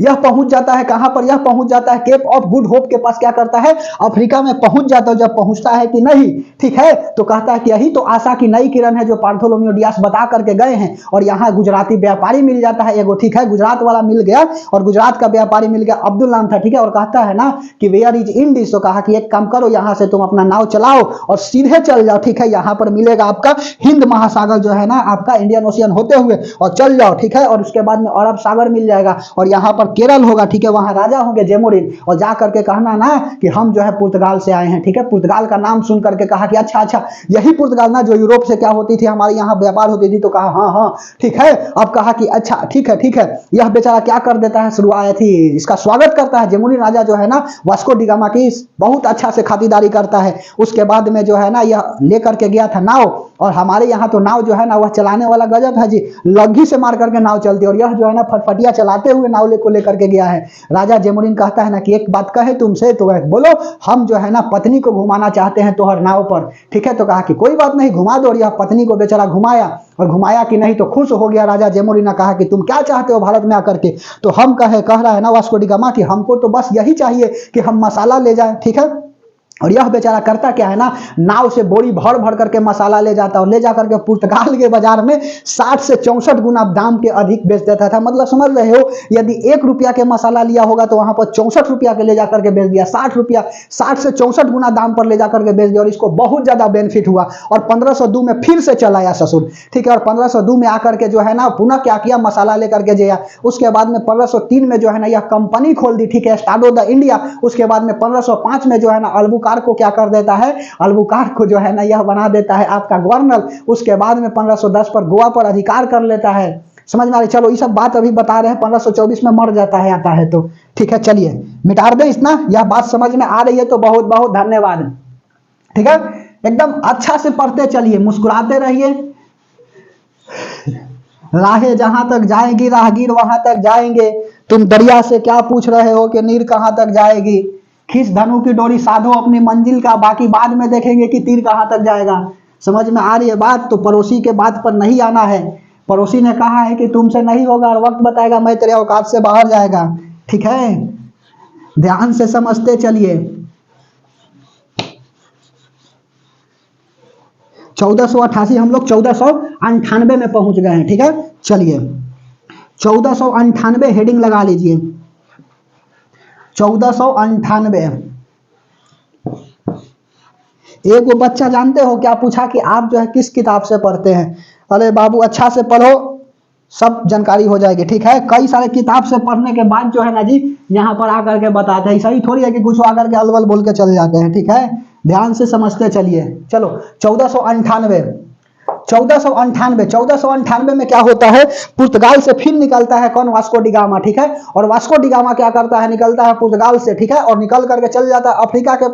यह पहुंच जाता है कहां पर, यह पहुंच जाता है केप ऑफ गुड होप के पास। क्या करता है, अफ्रीका में पहुंच जाता है। जब पहुंचता है कि नहीं, ठीक है, तो कहता है कि यही तो आशा की नई किरण है जो पार्थोलोमियो डियास बता करके गए हैं। और यहाँ गुजराती व्यापारी मिल जाता है एगो, ठीक है, गुजरात वाला मिल गया, और गुजरात का व्यापारी मिल गया, अब्दुल नाम था, ठीक है, और कहता है ना कि वेयर इज इंडीज, तो कहा कि एक काम करो, यहाँ से तुम अपना नाव चलाओ और सीधे चल जाओ, ठीक है, यहाँ पर मिलेगा आपका हिंद महासागर जो है ना आपका इंडियन ओशियन होते हुए, और चल जाओ, ठीक है, और उसके बाद में अरब सागर मिल जाएगा और यहाँ पर केरल होगा, ठीक है, वहां राजा होंगे जेमोरिन, और जा करके कहना ना कि हम जो है पुर्तगाल से आए हैं, ठीक है। पुर्तगाल का नाम सुन करके कहा कि अच्छा अच्छा यही पुर्तगाल ना जो यूरोप से क्या होती थी, हमारे यहाँ व्यापार होती थी, तो कहा हाँ हाँ ठीक है। अब कहा कि अच्छा ठीक है, यह बेचारा क्या कर देता है, शुरुआत थी इसका स्वागत करता है। जेमोरिन राजा जो है ना वास्को डी गामा की बहुत अच्छा से खातिरदारी करता है। उसके बाद में जो है ना यह लेकर के गया था नाव, और हमारे यहाँ तो नाव जो है ना वह चलाने वाला गजब है जी, लग्गी से मार करके नाव चलती है, और यह जो है ना फटफटिया चलाते हुए नाव को लेकर के गया है। राजा जेमोरिन कहता है ना कि एक बात कहे तुमसे, तो बोलो, हम जो है ना पत्नी को घुमाना चाहते हैं तोहर नाव पर, ठीक है। तो कहा कि कोई बात नहीं, घुमा दो। और यह पत्नी को बेचारा घुमाया, और घुमाया कि नहीं तो खुश हो गया राजा जेमोरिन ने। कहा कि तुम क्या चाहते हो भारत में आकर के, तो हम कह रहा है ना वास्को डी गामा कि हमको तो बस यही चाहिए कि हम मसाला ले जाए, ठीक है। और यह बेचारा करता क्या है ना, नाव से बोरी भर भर करके मसाला ले जाता, और ले जाकर के पुर्तगाल के बाजार में 60 से 64 गुना दाम के अधिक बेच देता था। मतलब समझ रहे हो, यदि 1 रुपया के मसाला लिया होगा तो वहां पर 64 रुपया के ले जाकर के बेच दिया, 60 रुपया, 60 से 64 गुना दाम पर ले जाकर के बेच दिया, और इसको बहुत ज्यादा बेनिफिट हुआ। और 1502 में फिर से चलाया ससुर, ठीक है। और 1502 में आकर के जो है ना पुनः क्या किया, मसाला लेकर के गया। उसके बाद में 1503 में जो है ना यह कंपनी खोल दी, ठीक है, स्टाडो द इंडिया। उसके बाद में 1505 में जो है ना अलबुकार को क्या कर देता है, अलबुकार को जो है ना यह बना देता है आपका गवर्नर। उसके बाद में 1510 पर गोवा पर अधिकार कर लेता है। समझ में आ रही, चलो ये सब बात अभी बता रहे हैं। 1524 में मर जाता है, आता है तो ठीक है। चलिए मिटा दे इतना, यह बात समझ में आ रही है तो बहुत बहुत धन्यवाद, ठीक है। एकदम अच्छा से पढ़ते चलिए, मुस्कुराते रहिए। राहें जहां तक जाएगी राहगीर वहां तक जाएंगे, तुम दरिया से क्या पूछ रहे हो कि नीर कहां तक जाएगी। खींच धनु की डोरी, साधो अपनी मंजिल का, बाकी बाद में देखेंगे कि तीर कहाँ तक जाएगा। समझ में आ रही है बात। तो पड़ोसी के बात पर नहीं आना है। पड़ोसी ने कहा है कि तुमसे नहीं होगा और वक्त बताएगा मैं तेरे औकात से बाहर जाएगा। ठीक है, ध्यान से समझते चलिए। 1488 हम लोग 1498 में पहुंच गए हैं। ठीक है, चलिए 1498 हेडिंग लगा लीजिए। 1498। एक वो बच्चा जानते हो क्या पूछा कि आप जो है किस किताब से पढ़ते हैं? अरे बाबू अच्छा से पढ़ो, सब जानकारी हो जाएगी। ठीक है, कई सारे किताब से पढ़ने के बाद जो है ना जी यहाँ पर आकर के बताते हैं। सही थोड़ी है कि कुछ आकर के अलवल बोल के चले जाते हैं। ठीक है, ध्यान से समझते चलिए। चलो 1498। 1498 में क्या होता है? पुर्तगाल से फिर निकलता है कौन? Vasco da gamma. ठीक है, और वास्को डी गामा क्या करता है? निकलता है पुर्तगाल से। ठीक है, और निकल करके चल जाता है अफ्रीका के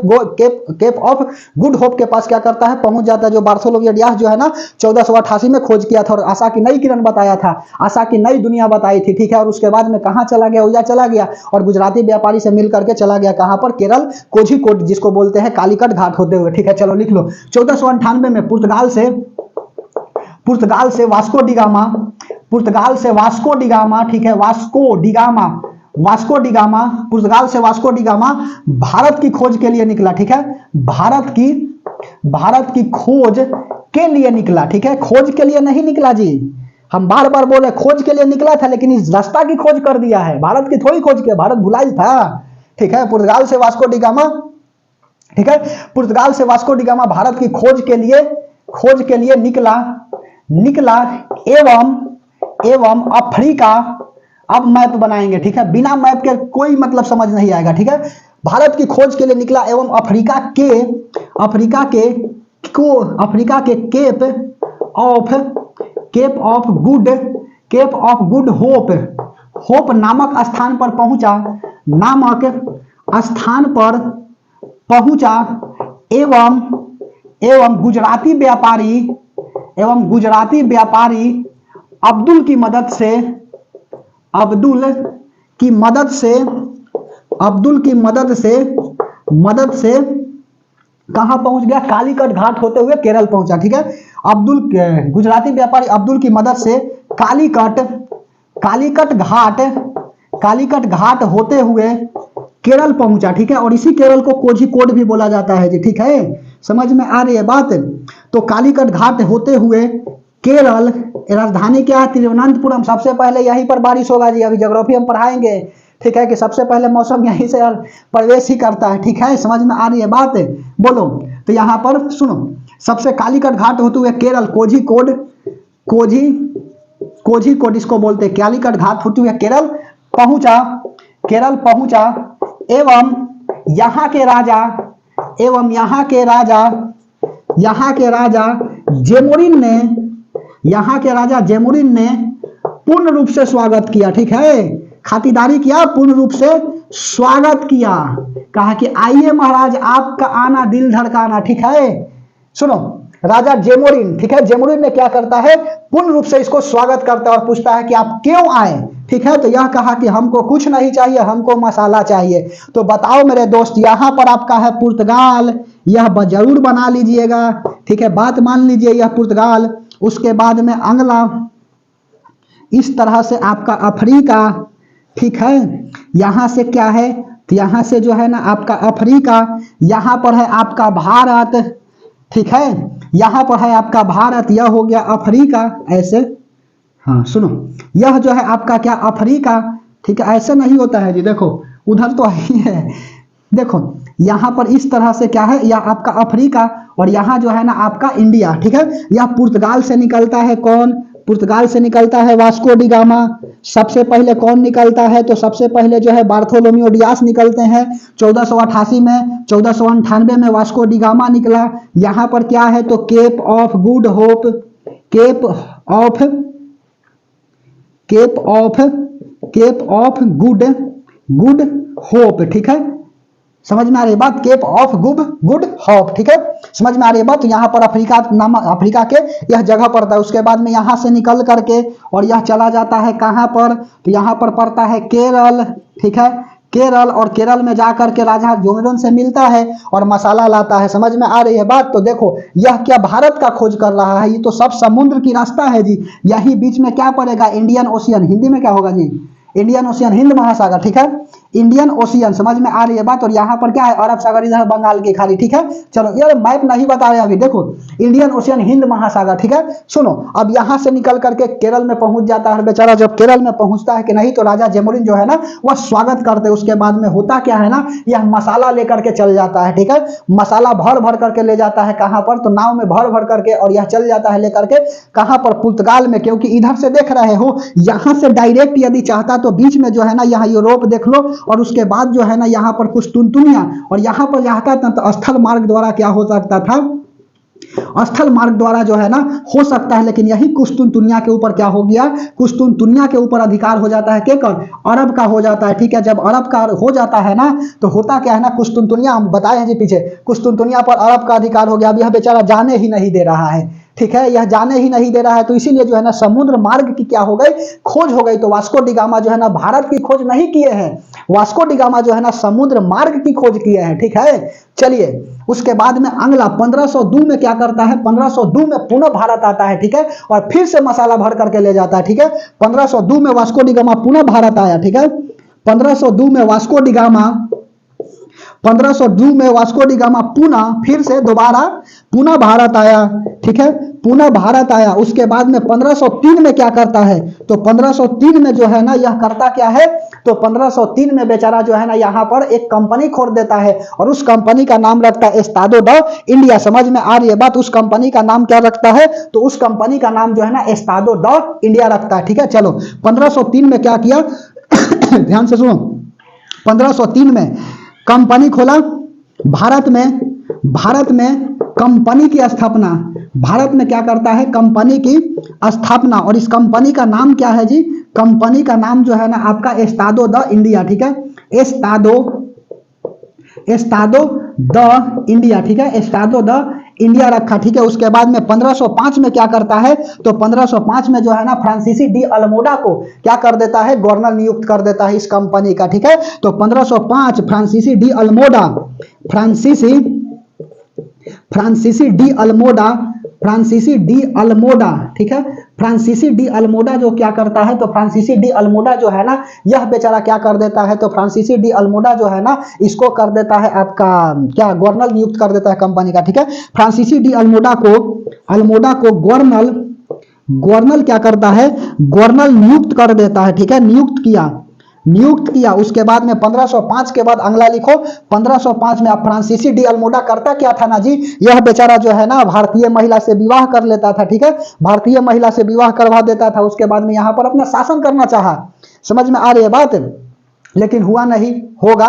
केप ऑफ गुड होप के पास। क्या करता है? पहुंच जाता है, जो बार्थोलोमेव डियास जो है ना 1488 में खोज किया था और आशा की नई किरण बताया था, आशा की नई दुनिया बताई थी। ठीक है, और उसके बाद में कहाँ चला गया? उया चला गया और गुजराती व्यापारी से मिल करके चला गया कहाँ पर? केरल, कोझिकोड, जिसको बोलते हैं कालीकट घाट होते हुए। ठीक है, चलो लिख लो। 1498 में पुर्तगाल से वास्को डी गामा, पुर्तगाल से वास्को डी गामा। ठीक है, वास्को डी गामा, पुर्तगाल से वास्को डी गामा भारत की खोज के लिए निकला। ठीक है, भारत की खोज के लिए निकला। ठीक है, खोज के लिए नहीं निकला जी, हम बार बार बोले खोज के लिए निकला था, लेकिन इस रास्ता की खोज कर दिया है, भारत की थोड़ी खोज किया, भारत भुलाई था। ठीक है, पुर्तगाल से वास्को डी गामा। ठीक है, पुर्तगाल से वास्को डी गामा भारत की खोज के लिए निकला एवं अफ्रीका। अब मैप बनाएंगे। ठीक है, बिना मैप के कोई मतलब समझ नहीं आएगा। ठीक है, भारत की खोज के लिए निकला एवं अफ्रीका के केप ऑफ गुड होप नामक स्थान पर पहुंचा एवं गुजराती व्यापारी अब्दुल की मदद से कहां पहुंच गया? कालीकट घाट होते हुए केरल पहुंचा। ठीक है, गुजराती व्यापारी अब्दुल की मदद से कालीकट घाट होते हुए केरल पहुंचा। ठीक है, और इसी केरल को कोझिकोड भी बोला जाता है जी। ठीक है, समझ में आ रही है बात। तो कालीकट घाट होते हुए केरल, राजधानी क्या है? तिरुवनंतपुरम। सबसे पहले यहीं पर बारिश होगा जी, अभी ज्योग्राफी हम पढ़ाएंगे। ठीक है, कि सबसे पहले मौसम यहीं से प्रवेश ही करता है। ठीक है, समझ में आ रही है बात? बोलो। तो यहाँ पर सुनो, सबसे कालीकट घाट होते हुए केरल, कोझिकोड इसको बोलते हैं। कालीकट घाट होते हुए केरल पहुंचा एवं यहाँ के राजा जेमुरिन ने पूर्ण रूप से स्वागत किया। ठीक है, खातिरदारी किया, पूर्ण रूप से स्वागत किया। कहा कि आइए महाराज, आपका आना दिल धड़काना। ठीक है, सुनो, राजा जेमुरिन। ठीक है, जेमुरिन ने क्या करता है? पूर्ण रूप से इसको स्वागत करता है और पूछता है कि आप क्यों आए। ठीक है, तो यह कहा कि हमको कुछ नहीं चाहिए, हमको मसाला चाहिए। तो बताओ मेरे दोस्त, यहाँ पर आपका है पुर्तगाल, यह जरूर बना लीजिएगा। ठीक है, बात मान लीजिए, यह पुर्तगाल। उसके बाद में अगला इस तरह से आपका अफ्रीका। ठीक है, यहां से क्या है? तो यहां से जो है ना आपका अफ्रीका, यहां पर है आपका भारत। ठीक है, यहां पर है आपका भारत, यह हो गया अफ्रीका। ऐसे, हाँ सुनो, यह जो है आपका क्या? अफ्रीका। ठीक है, ऐसे नहीं होता है जी, देखो उधर तो ही है। देखो यहां पर इस तरह से क्या है? यह आपका अफ्रीका और यहां जो है ना आपका इंडिया। ठीक है, यह पुर्तगाल से निकलता है। कौन? पुर्तगाल से निकलता है वास्को डी गामा। सबसे पहले कौन निकलता है? तो सबसे पहले जो है बार्थोलोमेव डियास निकलते हैं 1488 में। 1498 में वास्को डी गामा निकला। यहां पर क्या है? तो केप ऑफ गुड होप। ठीक है, समझ में आ रही है बात? Cape of Good Hope. ठीक है, समझ में आ रही है बात? तो यहाँ पर अफ्रीका के यह जगह पड़ता है। उसके बाद में यहाँ से निकल करके और यह चला जाता है कहाँ पर? तो यहाँ पर पड़ता है केरल। ठीक है, केरल, और केरल में जाकर के राजा जोमिरोन से मिलता है और मसाला लाता है। समझ में आ रही है बात? तो देखो यह क्या भारत का खोज कर रहा है, ये तो सब समुद्र की रास्ता है जी। यही बीच में क्या पड़ेगा, इंडियन ओशियन, हिंदी में क्या होगा जी, इंडियन ओशियन, हिंद महासागर, ठीक है, इंडियन ओशियन। समझ में आ रही है बात? और यहाँ पर क्या है, अरब सागर, इधर बंगाल की खाड़ी, ठीक है। चलो ये मैप नहीं बता रहे अभी, देखो इंडियन ओशियन, हिंद महासागर, ठीक है। सुनो, अब यहाँ से निकल करके केरल में पहुंच जाता है बेचारा। जब केरल में पहुंचता है कि नहीं, तो राजा जेमुरिन जो है ना वह स्वागत करते हैं। उसके बाद में होता क्या है ना, यह मसाला लेकर के चल जाता है, ठीक है। मसाला भर भर करके ले जाता है कहाँ पर, तो नाव में भर भर करके, और यह चल जाता है लेकर के कहाँ पर, पुर्तगाल में। क्योंकि इधर से देख रहे हो, यहाँ से डायरेक्ट यदि चाहता तो बीच में जो है ना यहाँ यूरोप देख लो, और उसके बाद जो है ना यहाँ पर कुस्तुनतुनिया, और यहाँ पर जाता था तो स्थल मार्ग द्वारा क्या हो सकता था, स्थल मार्ग द्वारा जो है ना हो सकता है। लेकिन यही कुस्तुनतुनिया के ऊपर क्या हो गया, कुस्तुनतुनिया के ऊपर अधिकार हो जाता है केकर, अरब का हो जाता है, ठीक है। जब अरब का हो जाता है ना, तो होता क्या है ना, कुस्तुनतुनिया हम बताए हैं जी पीछे, कुस्तुनतुनिया पर अरब का अधिकार हो गया। अब यह बेचारा जाने ही नहीं दे रहा है, ठीक है, यह जाने ही नहीं दे रहा है। तो इसीलिए जो है ना समुद्र मार्ग की क्या हो गई, खोज हो गई। तो वास्को डी गामा जो है ना भारत की खोज नहीं किए हैं, वास्को डी गामा जो है ना समुद्र मार्ग की खोज किए हैं, ठीक है। चलिए उसके बाद में अगला 1502 में क्या करता है, 1502 में पुनः भारत आता है, ठीक है, और फिर से मसाला भर करके ले जाता है, ठीक है। 1502 में वास्को डी गामा पुनः भारत आया, ठीक है। 1502 में वास्को डी गामा, 1502 में वास्को डी गामा पुनः फिर से दोबारा पुनः भारत आया, ठीक है, पुनः भारत आया। उसके बाद में 1503 में क्या करता है, तो 1503 में जो है ना यह करता क्या है, तो 1503 में बेचारा जो है ना यहाँ पर एक कंपनी खोल देता है, और उस कंपनी का नाम रखता है एस्तादो द इंडिया। समझ में आ रही है बात? उस कंपनी का नाम क्या रखता है, तो उस कंपनी का नाम जो है ना एस्तादो द इंडिया रखता है, ठीक है। चलो 1503 में क्या किया ध्यान से सुनो, 1503 में कंपनी खोला भारत में, भारत में कंपनी की स्थापना, भारत में क्या करता है, कंपनी की स्थापना। और इस कंपनी का नाम क्या है जी, कंपनी का नाम जो है ना आपका एस्तादो द इंडिया, ठीक है, एस्तादो, एस्तादो द इंडिया, ठीक है, एस्तादो द इंडिया रखा, ठीक है। उसके बाद में 1505 में क्या करता है, तो 1505 में जो है ना फ्रांसीसी डी अल्मोडा को क्या कर देता है, गवर्नर नियुक्त कर देता है इस कंपनी का, ठीक है। तो 1505 फ्रांसीसी डी अल्मोडा, फ्रांसीसी डी अल्मोडा, फ्रांसीसी डी अल्मोडा, ठीक है। फ्रांसीसी डी अल्मोडा जो क्या करता है, तो फ्रांसीसी डी अल्मोडा जो है ना यह बेचारा क्या कर देता है, तो फ्रांसीसी डी अल्मोडा जो है ना इसको कर देता है आपका क्या, गवर्नर नियुक्त कर देता है कंपनी का, ठीक है। फ्रांसीसी डी अल्मोडा को, अल्मोडा को गवर्नर, गवर्नर क्या करता है, गवर्नर नियुक्त कर देता है, ठीक है, नियुक्त किया, नियुक्त किया। उसके बाद में 1505 के बाद अगला लिखो, 1505 में अब फ्रांसीसी डी अल्मोडा करता क्या था ना जी, यह बेचारा जो है ना भारतीय महिला से विवाह कर लेता था, ठीक है, भारतीय महिला से विवाह करवा देता था। उसके बाद में यहाँ पर अपना शासन करना चाहा। समझ में आ रही है बात? लेकिन हुआ नहीं, होगा,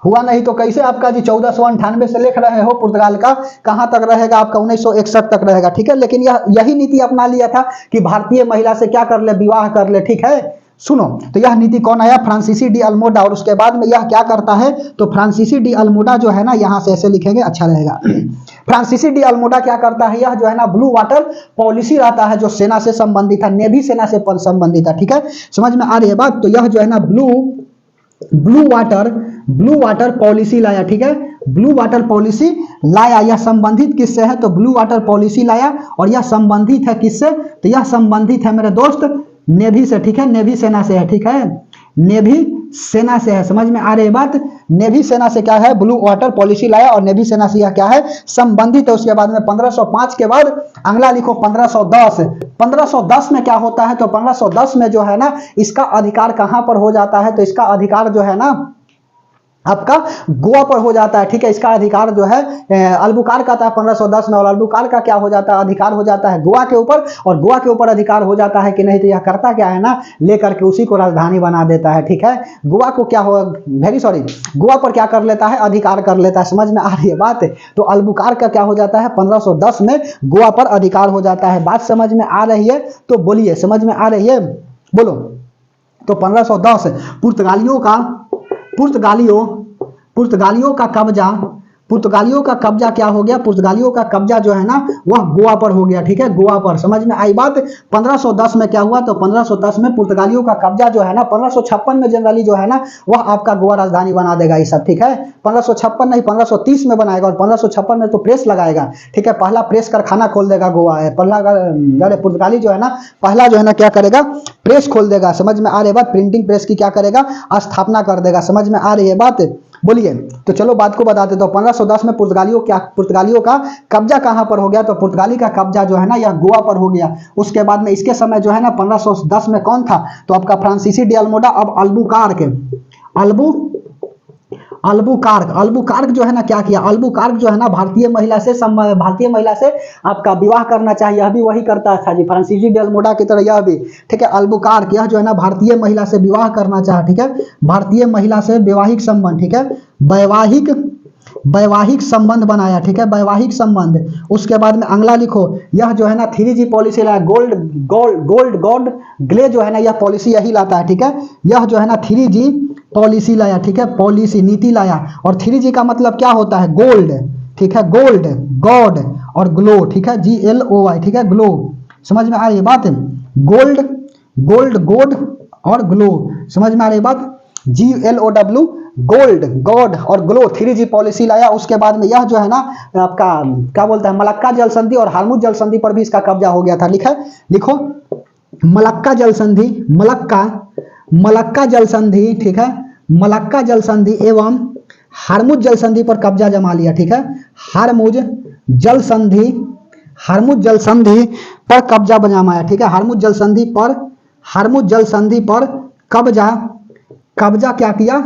हुआ नहीं तो कैसे आपका जी 1498 से लिख रहे हो पुर्तगाल का, कहां तक रहेगा आपका 1961 तक रहेगा, ठीक है। लेकिन यही नीति अपना लिया था कि भारतीय महिला से क्या कर ले, विवाह कर ले, ठीक है। सुनो, तो यह नीति कौन आया, फ्रांसीसी डी अल्मोडा। और उसके बाद में यह क्या करता है, तो फ्रांसीसी डी अल्मोडा जो है ना यहां से ऐसे लिखेंगे अच्छा रहेगा फ्रांसीसी डी अल्मोडा क्या करता है, यह जो है ना ब्लू वाटर पॉलिसी रहता है जो सेना से संबंधित था, नेवी सेना से संबंधित था, ठीक है। समझ में आ रही है बात? तो यह जो है ना ब्लू वाटर पॉलिसी लाया, ठीक है, ब्लू वाटर पॉलिसी लाया। यह संबंधित किससे है, तो ब्लू वाटर पॉलिसी लाया, और यह संबंधित है किससे, तो यह संबंधित है मेरे दोस्त नेवी से, ठीक है, नेवी सेना से है, ठीक है, नेवी सेना से है। समझ में आ रही है बात? नेवी सेना से क्या है, ब्लू वाटर पॉलिसी लाया, और नेवी सेना से यह क्या है, संबंधित है। उसके बाद में 1505 के बाद अगला लिखो 1510। 1510 में क्या होता है, तो 1510 में जो है ना इसका अधिकार कहां पर हो जाता है, तो इसका अधिकार जो है ना आपका गोवा पर हो जाता है, ठीक है। इसका अधिकार जो है अल्बुकार का था 1510 में, और अल्बुकार का क्या हो जाता है, अधिकार हो जाता है गोवा के ऊपर। और गोवा के ऊपर अधिकार हो जाता है कि नहीं, तो यह करता क्या है ना, लेकर के उसी को राजधानी बना देता है, ठीक है। गोवा को क्या हो, वेरी सॉरी, गोवा पर क्या कर लेता है, अधिकार कर लेता है। समझ में आ रही है बात? तो अल्बुकार का क्या हो जाता है, 1510 में गोवा पर अधिकार हो जाता है। बात समझ में आ रही है तो बोलिए, समझ में आ रही है, बोलो। तो 1510 पुर्तगालियों का कब्जा पुर्तगालियों का कब्जा क्या हो गया, पुर्तगालियों का कब्जा जो है ना वह गोवा पर हो गया, ठीक है, गोवा पर। समझ में आई बात। 1510 में क्या हुआ, तो 1510 में पुर्तगालियों का कब्जा जो है ना, 1556 में जनरली जो है ना वह आपका गोवा राजधानी बना देगा ये सब, ठीक है। 1556 नहीं 1530 में बनाएगा, और 1556 में तो प्रेस लगाएगा, ठीक है, पहला प्रेस कारखाना खोल देगा गोवा है, पहला पुर्तगाली जो है ना पहला जो है ना क्या करेगा, प्रेस खोल देगा। समझ में आ रही है बात, प्रिंटिंग प्रेस की क्या करेगा, स्थापना कर देगा। समझ में आ रही है बात, बोलिए। तो चलो बात को बताते। तो 1510 में पुर्तगालियों का कब्जा कहां पर हो गया, तो पुर्तगाली का कब्जा जो है ना यह गोवा पर हो गया। उसके बाद में इसके समय जो है ना 1510 में कौन था, तो आपका फ्रांसीसी डी अल्मोडा, अब अल्बुकार्क जो है ना क्या किया, अल्बुकार्क जो है ना भारतीय महिला से आपका विवाह करना चाहिए, यह भी वही करता था जी, फ्रांसीसी डी अल्मोडा की तरह यह भी, ठीक है। अल्बुकार्क यह जो है ना भारतीय महिला से विवाह करना चाहा, ठीक है, भारतीय महिला से वैवाहिक संबंध, ठीक है, वैवाहिक संबंध बनाया, ठीक है, वैवाहिक संबंध। उसके बाद में अगला लिखो, यह जो है ना 3G पॉलिसी लाया, गोल्ड ग्ले जो है ना यह पॉलिसी यही लाता है, ठीक है, यह जो है ना 3G पॉलिसी लाया, ठीक है, पॉलिसी नीति लाया। और 3G का मतलब क्या होता है, गोल्ड, ठीक है, गोल्ड, गॉड और ग्लो, ठीक है, GLOY, ठीक है, ग्लो। समझ में आ रही है बात, गोल्ड गॉड और ग्लो। समझ में आ रही है बात, GLOW, गोल्ड, गॉड और ग्लो, 3G पॉलिसी लाया। उसके बाद में यह जो है ना आपका क्या बोलता है, मलक्का जल संधि और हार्मुज जल संधि पर भी इसका कब्जा हो गया था। लिखो मलक्का जल संधि, ठीक है, मलक्का जल संधि एवं हार्मुज जल संधि पर कब्जा जमा लिया, ठीक है, हार्मुज जल संधि पर कब्जा जमाया, ठीक है, हार्मुज जल संधि पर कब्जा क्या किया।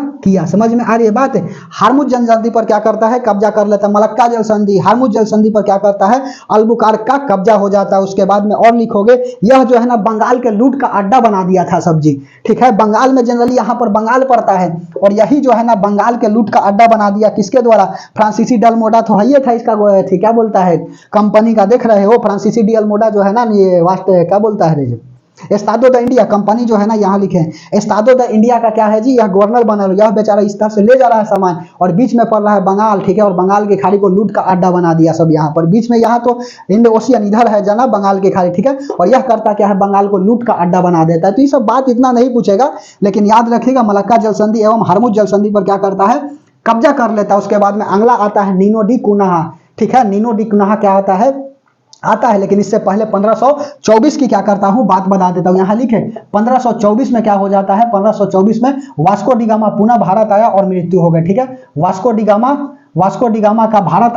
समझ में आ रही है बात, हार्मुज जल संधि पर क्या करता है, कब्जा कर लेता है। मलक्का जल संधि, हार्मुज जल संधि पर क्या करता है, अल्बुकार्क का कब्जा हो जाता है। उसके बाद में और लिखोगे, यह जो है ना बंगाल के लूट का अड्डा बना दिया था सब्जी, ठीक है, बंगाल में जनरली यहाँ पर बंगाल पड़ता है, और यही जो है ना बंगाल के लूट का अड्डा बना दिया किसके द्वारा, फ्रांसीसी डी अल्मोडा तो है था इसका क्या बोलता है कंपनी का, देख रहे हो फ्रांसीसी डी अल्मोडा जो है ना ये क्या बोलता है, एस्तादो द इंडिया कंपनी जो है ना, यहाँ लिखे एस्तादो द इंडिया का क्या है जी, यह गवर्नर बना, यह बेचारा इस तरह से ले जा रहा है सामान, और बीच में पड़ रहा है बंगाल, ठीक है, और बंगाल की खाड़ी को लूट का अड्डा बना दिया सब यहाँ पर। बीच में यहाँ तो इंडो ओशियन इधर है जना बंगाल की खाड़ी, ठीक है, और यह करता क्या है, बंगाल को लूट का अड्डा बना देता है। तो ये सब बात इतना नहीं पूछेगा, लेकिन याद रखिएगा मलक्का जल संधि एवं हार्मुज जल संधि पर क्या करता है, कब्जा कर लेता है। उसके बाद में अगला आता है नीनो डी कुनाहा, ठीक है, नीनो डी कुनाहा क्या आता है, लेकिन इससे पहले 1524 की क्या करता हूं बात बता देता हूं। यहां लिखे 1524 में क्या हो जाता है, 1524 में वास्को डी गामा पुनः भारत आया और मृत्यु हो गई, ठीक है। वास्को डी गामा का भारत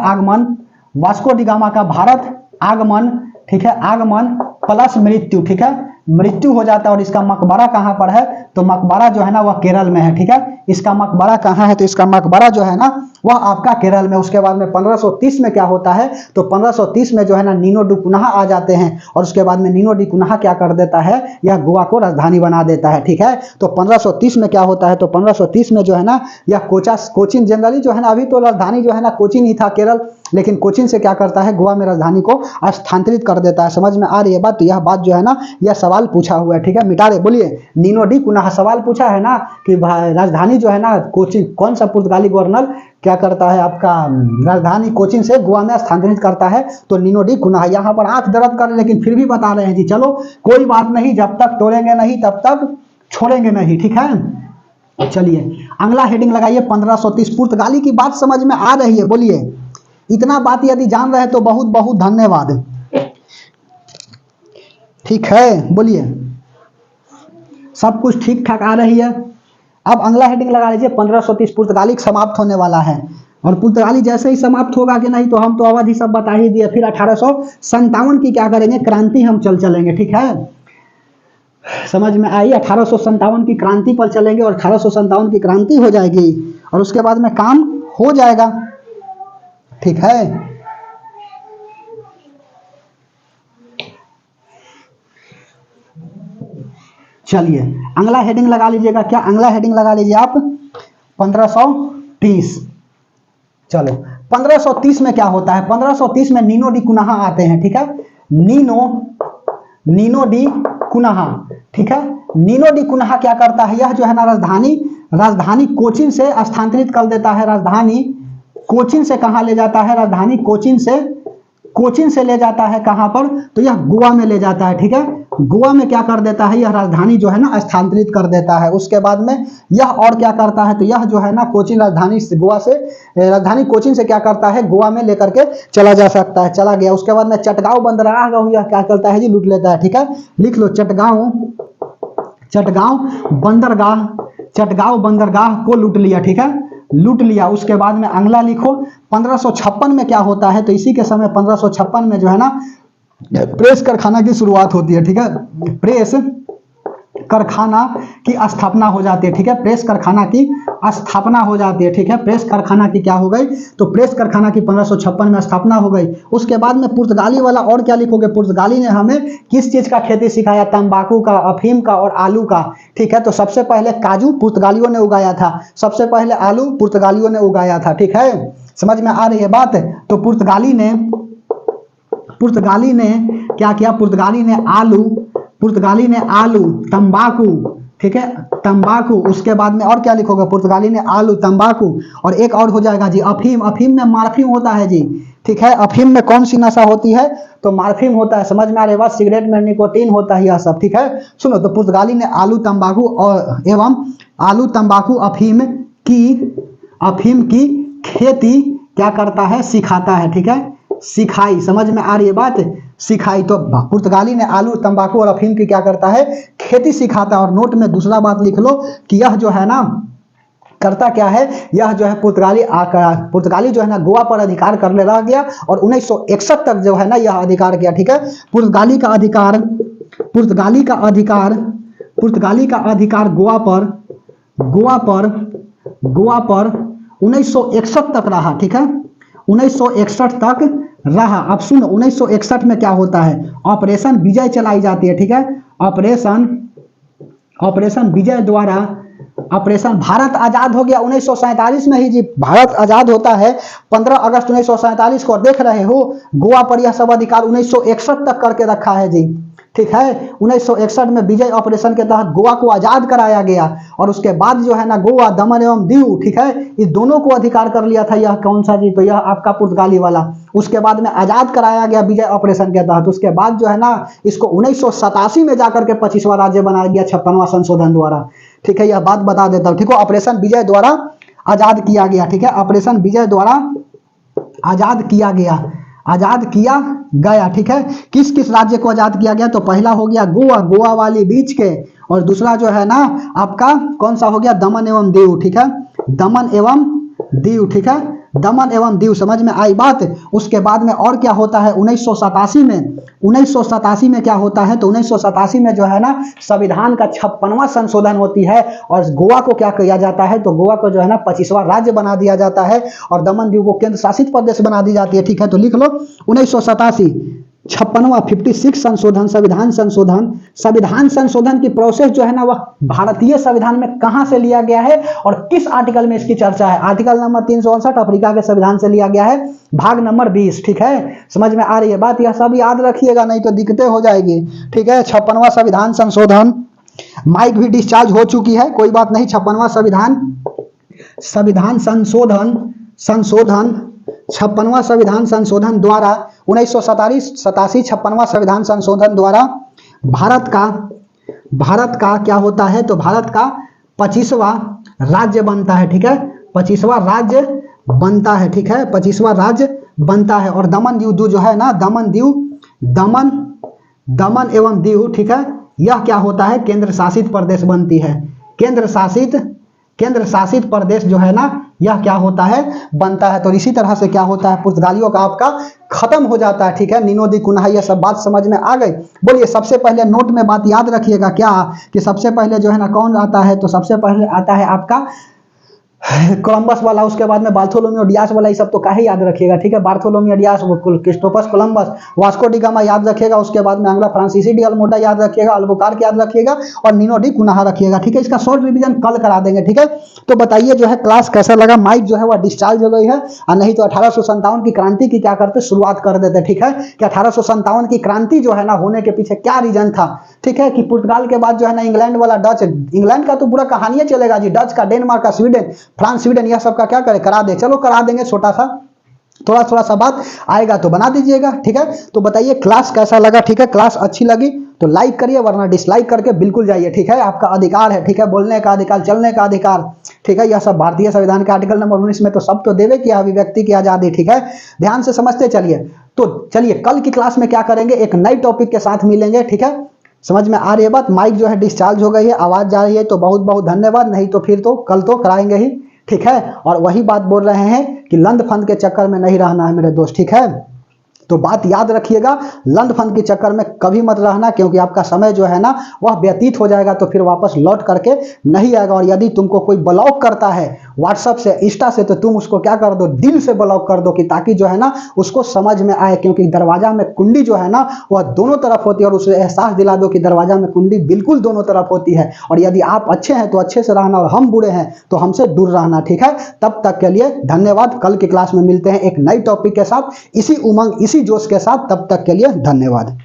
आगमन, ठीक है, आगमन प्लस मृत्यु, ठीक है, मृत्यु हो जाता है। और इसका मकबरा कहां पर है, तो मकबरा जो है ना वह केरल में है, ठीक है, इसका मकबरा कहां है, तो इसका मकबरा जो है ना वह आपका केरल में। उसके बाद में 1530 में क्या होता है, तो 1530 में जो है ना नीनो डी कुनाहा आ जाते हैं, और उसके बाद में नीनो डी कुनाहा क्या कर देता है, यह गोवा को राजधानी बना देता है, ठीक है। तो 1530 में क्या होता है, तो 1530 में जो है ना यह कोचिन जनरली जो है ना, अभी तो राजधानी जो है ना कोचिन ही था केरल, लेकिन कोचिन से क्या करता है, गोवा में राजधानी को स्थानांतरित कर देता है। समझ में आ रही है बात, तो यह बात जो है ना यह सवाल पूछा हुआ है, ठीक है, मिटा रहे। बोलिए नीनो डी कुनाहा सवाल पूछा है ना कि राजधानी जो है ना कोचिन, कौन सा पुर्तगाली गवर्नर क्या करता है, आपका राजधानी कोचिन से गोवा में स्थानांतरित करता है, तो नीनो डी कुनाहा। यहाँ पर आंख दर्द कर, लेकिन फिर भी बता रहे हैं जी, चलो कोई बात नहीं, जब तक तोड़ेंगे नहीं तब तक छोड़ेंगे नहीं, ठीक है। चलिए अगला हेडिंग लगाइए 1530। पुर्तगाली की बात समझ में आ रही है, बोलिए। इतना बात यदि जान रहे तो बहुत बहुत धन्यवाद, ठीक है, बोलिए। सब कुछ ठीक ठाक आ रही है। अब अगला हेडिंग लगा लीजिए 1530। पुर्तगाली समाप्त होने वाला है, और पुर्तगाली जैसे ही समाप्त होगा कि नहीं, तो हम तो अवधि सब बता ही दिए। फिर 1857 की क्या करेंगे, क्रांति हम चलेंगे, ठीक है, समझ में आई। 1857 की क्रांति पर चलेंगे, और 1857 की क्रांति हो जाएगी, और उसके बाद में काम हो जाएगा, ठीक है। चलिए अगला हेडिंग लगा लीजिएगा, क्या अगला हेडिंग लगा लीजिए आप 1530। चलो 1530 में क्या होता है, 1530 में नीनो डी कुनाहा आते हैं, ठीक है, नीनो डी कुनाहा, ठीक है। नीनो डी कुनाहा क्या करता है, यह जो है ना राजधानी कोचिन से स्थानांतरित कर देता है, राजधानी कोचीन से कहाँ ले जाता है, राजधानी कोचीन से ले जाता है कहां पर, तो यह गोवा में ले जाता है। ठीक है, गोवा में क्या कर देता है, यह राजधानी जो है ना स्थानांतरित कर देता है। उसके बाद में यह और क्या करता है, तो यह जो है ना कोचीन राजधानी गोवा से, राजधानी कोचीन से क्या करता है, गोवा में लेकर के चला जा सकता है, चला गया। उसके बाद में चटगांव बंदरगाह का यह क्या करता है जी, लूट लेता है। ठीक है, लिख लो चटगांव बंदरगाह को लूट लिया। ठीक है, लूट लिया। उसके बाद में अगला लिखो 1556 में क्या होता है, तो इसी के समय 1556 में जो है ना प्रेस कारखाना की शुरुआत होती है। ठीक है, प्रेस कारखाना की स्थापना हो जाती है। ठीक है, प्रेस कारखाना की स्थापना हो जाती है। ठीक है, प्रेस कारखाना की क्या हो गई, तो प्रेस कारखाना की 1556 में स्थापना हो गई। उसके बाद में पुर्तगाली वाला और क्या लिखोगे, पुर्तगाली ने हमें किस चीज का खेती सिखाया, तंबाकू का, अफीम का और आलू का। ठीक है, तो सबसे पहले काजू पुर्तगालियों ने उगाया था, सबसे पहले आलू पुर्तगालियों ने उगाया था। ठीक है, समझ में आ रही है बात। तो पुर्तगाली ने क्या किया, पुर्तगाली ने आलू, तंबाकू, ठीक है, तंबाकू। उसके बाद में और क्या लिखोगे, पुर्तगाली ने आलू, तंबाकू और एक और हो जाएगा जी अफीम। अफीम में मार्फिन होता है जी। ठीक है, अफीम में कौन सी नशा होती है, तो मार्फिन होता है। समझ में आ रही बात, सिगरेट में निकोटीन होता है यह सब। ठीक है, सुनो, तो पुर्तगाली ने आलू, तंबाकू और एवं आलू, तंबाकू, अफीम की खेती क्या करता है, सिखाता है। ठीक है, सिखाई। समझ में आ रही है बात, सिखाई। तो पुर्तगाली ने आलू, तंबाकू और अफीम की क्या करता है, खेती सिखाता है। और नोट में दूसरा बात लिख लो कि यह जो है ना करता क्या है, यह जो है पुर्तगाली जो है ना गोवा पर अधिकार करने रह गया और 1961 तक जो है ना यह अधिकार किया। ठीक है, पुर्तगाली का अधिकार गोवा पर 1961 तक रहा। ठीक है, 1961 तक रहा। अब सुनो, 1961 में क्या होता है, ऑपरेशन विजय चलाई जाती है। ठीक है, ऑपरेशन विजय द्वारा ऑपरेशन भारत आजाद हो गया 1947 में ही जी। भारत आजाद होता है 15 अगस्त 1947 को। देख रहे हो, गोवा पर यह सब अधिकार 1961 तक करके रखा है जी। ठीक है, 1961 में विजय ऑपरेशन के तहत गोवा को आजाद कराया गया और उसके बाद जो है ना गोवा, दमन एवं दीव, ठीक है, इस दोनों को अधिकार कर लिया था। यह कौन सा जी, तो यह आपका पुर्तगाली वाला। उसके बाद में आजाद कराया गया विजय ऑपरेशन के तहत। उसके बाद जो है ना इसको 1987 में जाकर के 25वां राज्य बनाया गया 56वां संशोधन द्वारा। ठीक है, यह बात बता देता हूं। ठीक है, ऑपरेशन विजय द्वारा आजाद किया गया। ठीक है, ऑपरेशन विजय द्वारा आजाद किया गया। ठीक है, किस किस राज्य को आजाद किया गया, तो पहला हो गया गोवा वाली बीच के, और दूसरा जो है ना आपका कौन सा हो गया, दमन एवं दीव। ठीक है, दमन एवं दीव। ठीक है, दमन एवं दीव। समझ में आई बात। उसके बाद में और क्या होता है, 1987 में क्या होता है, तो 1987 में जो है ना संविधान का 56वां संशोधन होती है और गोवा को क्या किया जाता है, तो गोवा को जो है ना 25वां राज्य बना दिया जाता है और दमन दीव को केंद्र शासित प्रदेश बना दी जाती है। ठीक है, तो लिख लो 1987 56वां 56 संशोधन, संविधान संशोधन की प्रोसेस जो है ना वह भारतीय संविधान में कहां से लिया गया है और किस आर्टिकल में इसकी चर्चा है। आर्टिकल नंबर 359 अफ्रीका के संविधान से लिया गया है, भाग नंबर 20। ठीक है, समझ में आ रही है बात, यह सब याद रखिएगा नहीं तो दिक्कतें हो जाएगी। ठीक है, 56वां संविधान संशोधन, माइक भी डिस्चार्ज हो चुकी है, कोई बात नहीं। 56वां संविधान संशोधन 56वां संविधान संशोधन द्वारा 1987 56वां संविधान संशोधन द्वारा भारत का क्या होता है, तो भारत का 25वां राज्य बनता है। ठीक है, 25वां राज्य बनता है। ठीक है, 25वां राज्य बनता है। और दमन दीव जो है ना, दमन एवं दीव, ठीक है, यह क्या होता है, केंद्र शासित प्रदेश बनती है। केंद्र शासित प्रदेश जो है ना यह क्या होता है, बनता है। तो इसी तरह से क्या होता है, पुर्तगालियों का आपका खत्म हो जाता है। ठीक है, नीनो दी कुन्हा, यह सब बात समझ में आ गई। बोलिए, सबसे पहले नोट में बात याद रखिएगा क्या, कि सबसे पहले जो है ना कौन आता है, तो सबसे पहले आता है आपका कोलंबस वाला, उसके बाद में बार्थोलोमियो डियास वाला, ये सब तो काहे याद रखिएगा। ठीक है, Bartolomeu Dias, Christopher Columbus, Vasco da Gama याद रखिएगा। उसके बाद में अगला फ्रांसीसी डी अल्मोडा याद रखिएगा, अल्बुकार्क याद रखिएगा और नीनो डी कुन्हा रखिएगा। ठीक है, इसका शॉर्ट रिवीजन कल करा देंगे। ठीक है, तो बताइए जो है क्लास कैसा लगा। माइक जो है वह डिस्चार्ज हो गई है, और नहीं तो 1857 की क्रांति की क्या करते, शुरुआत कर देते। ठीक है, कि 1857 की क्रांति जो है ना होने के पीछे क्या रीजन था। ठीक है, कि पुर्तगाल के बाद जो है ना इंग्लैंड वाला, डच, इंग्लैंड का तो पूरा कहानी चलेगा जी, डच का, डेनमार्क का, स्वीडन, फ्रांस स्वीडन यह सब का क्या करें, करा दे, चलो करा देंगे, छोटा सा थोड़ा थोड़ा सा बात आएगा तो बना दीजिएगा, ठीक है। तो बताइए क्लास कैसा लगा, ठीक है। क्लास अच्छी लगी तो लाइक करिए, वरना डिसलाइक करके बिल्कुल जाइए, ठीक है। आपका अधिकार है, ठीक है, बोलने का अधिकार, चलने का अधिकार, ठीक है। यह सब भारतीय संविधान के आर्टिकल नंबर 19 में तो सब तो देवे किया, अभिव्यक्ति की आजादी, ठीक है। ध्यान से समझते चलिए। तो चलिए कल की क्लास में क्या करेंगे, एक नई टॉपिक के साथ मिलेंगे, ठीक है। समझ में आ रही है बात। माइक जो है डिस्चार्ज हो गई है, आवाज जा रही है तो बहुत बहुत धन्यवाद, नहीं तो फिर तो कल तो कराएंगे ही, ठीक है। और वही बात बोल रहे हैं कि लंद फंद के चक्कर में नहीं रहना है मेरे दोस्त, ठीक है। तो बात याद रखिएगा, लंद फंद के चक्कर में कभी मत रहना, क्योंकि आपका समय जो है ना वह व्यतीत हो जाएगा तो फिर वापस लौट करके नहीं आएगा। और यदि तुमको कोई ब्लॉक करता है व्हाट्सएप से, इंस्टा से, तो तुम उसको क्या कर दो, दिल से ब्लॉक कर दो, कि ताकि जो है ना उसको समझ में आए, क्योंकि दरवाजा में कुंडी जो है ना वह दोनों तरफ होती है, और उसे एहसास दिला दो कि दरवाजा में कुंडी बिल्कुल दोनों तरफ होती है। और यदि आप अच्छे हैं तो अच्छे से रहना, और हम बुरे हैं तो हमसे दूर रहना, ठीक है। तब तक के लिए धन्यवाद। कल की क्लास में मिलते हैं एक नई टॉपिक के साथ, इसी उमंग इसी जोश के साथ। तब तक के लिए धन्यवाद।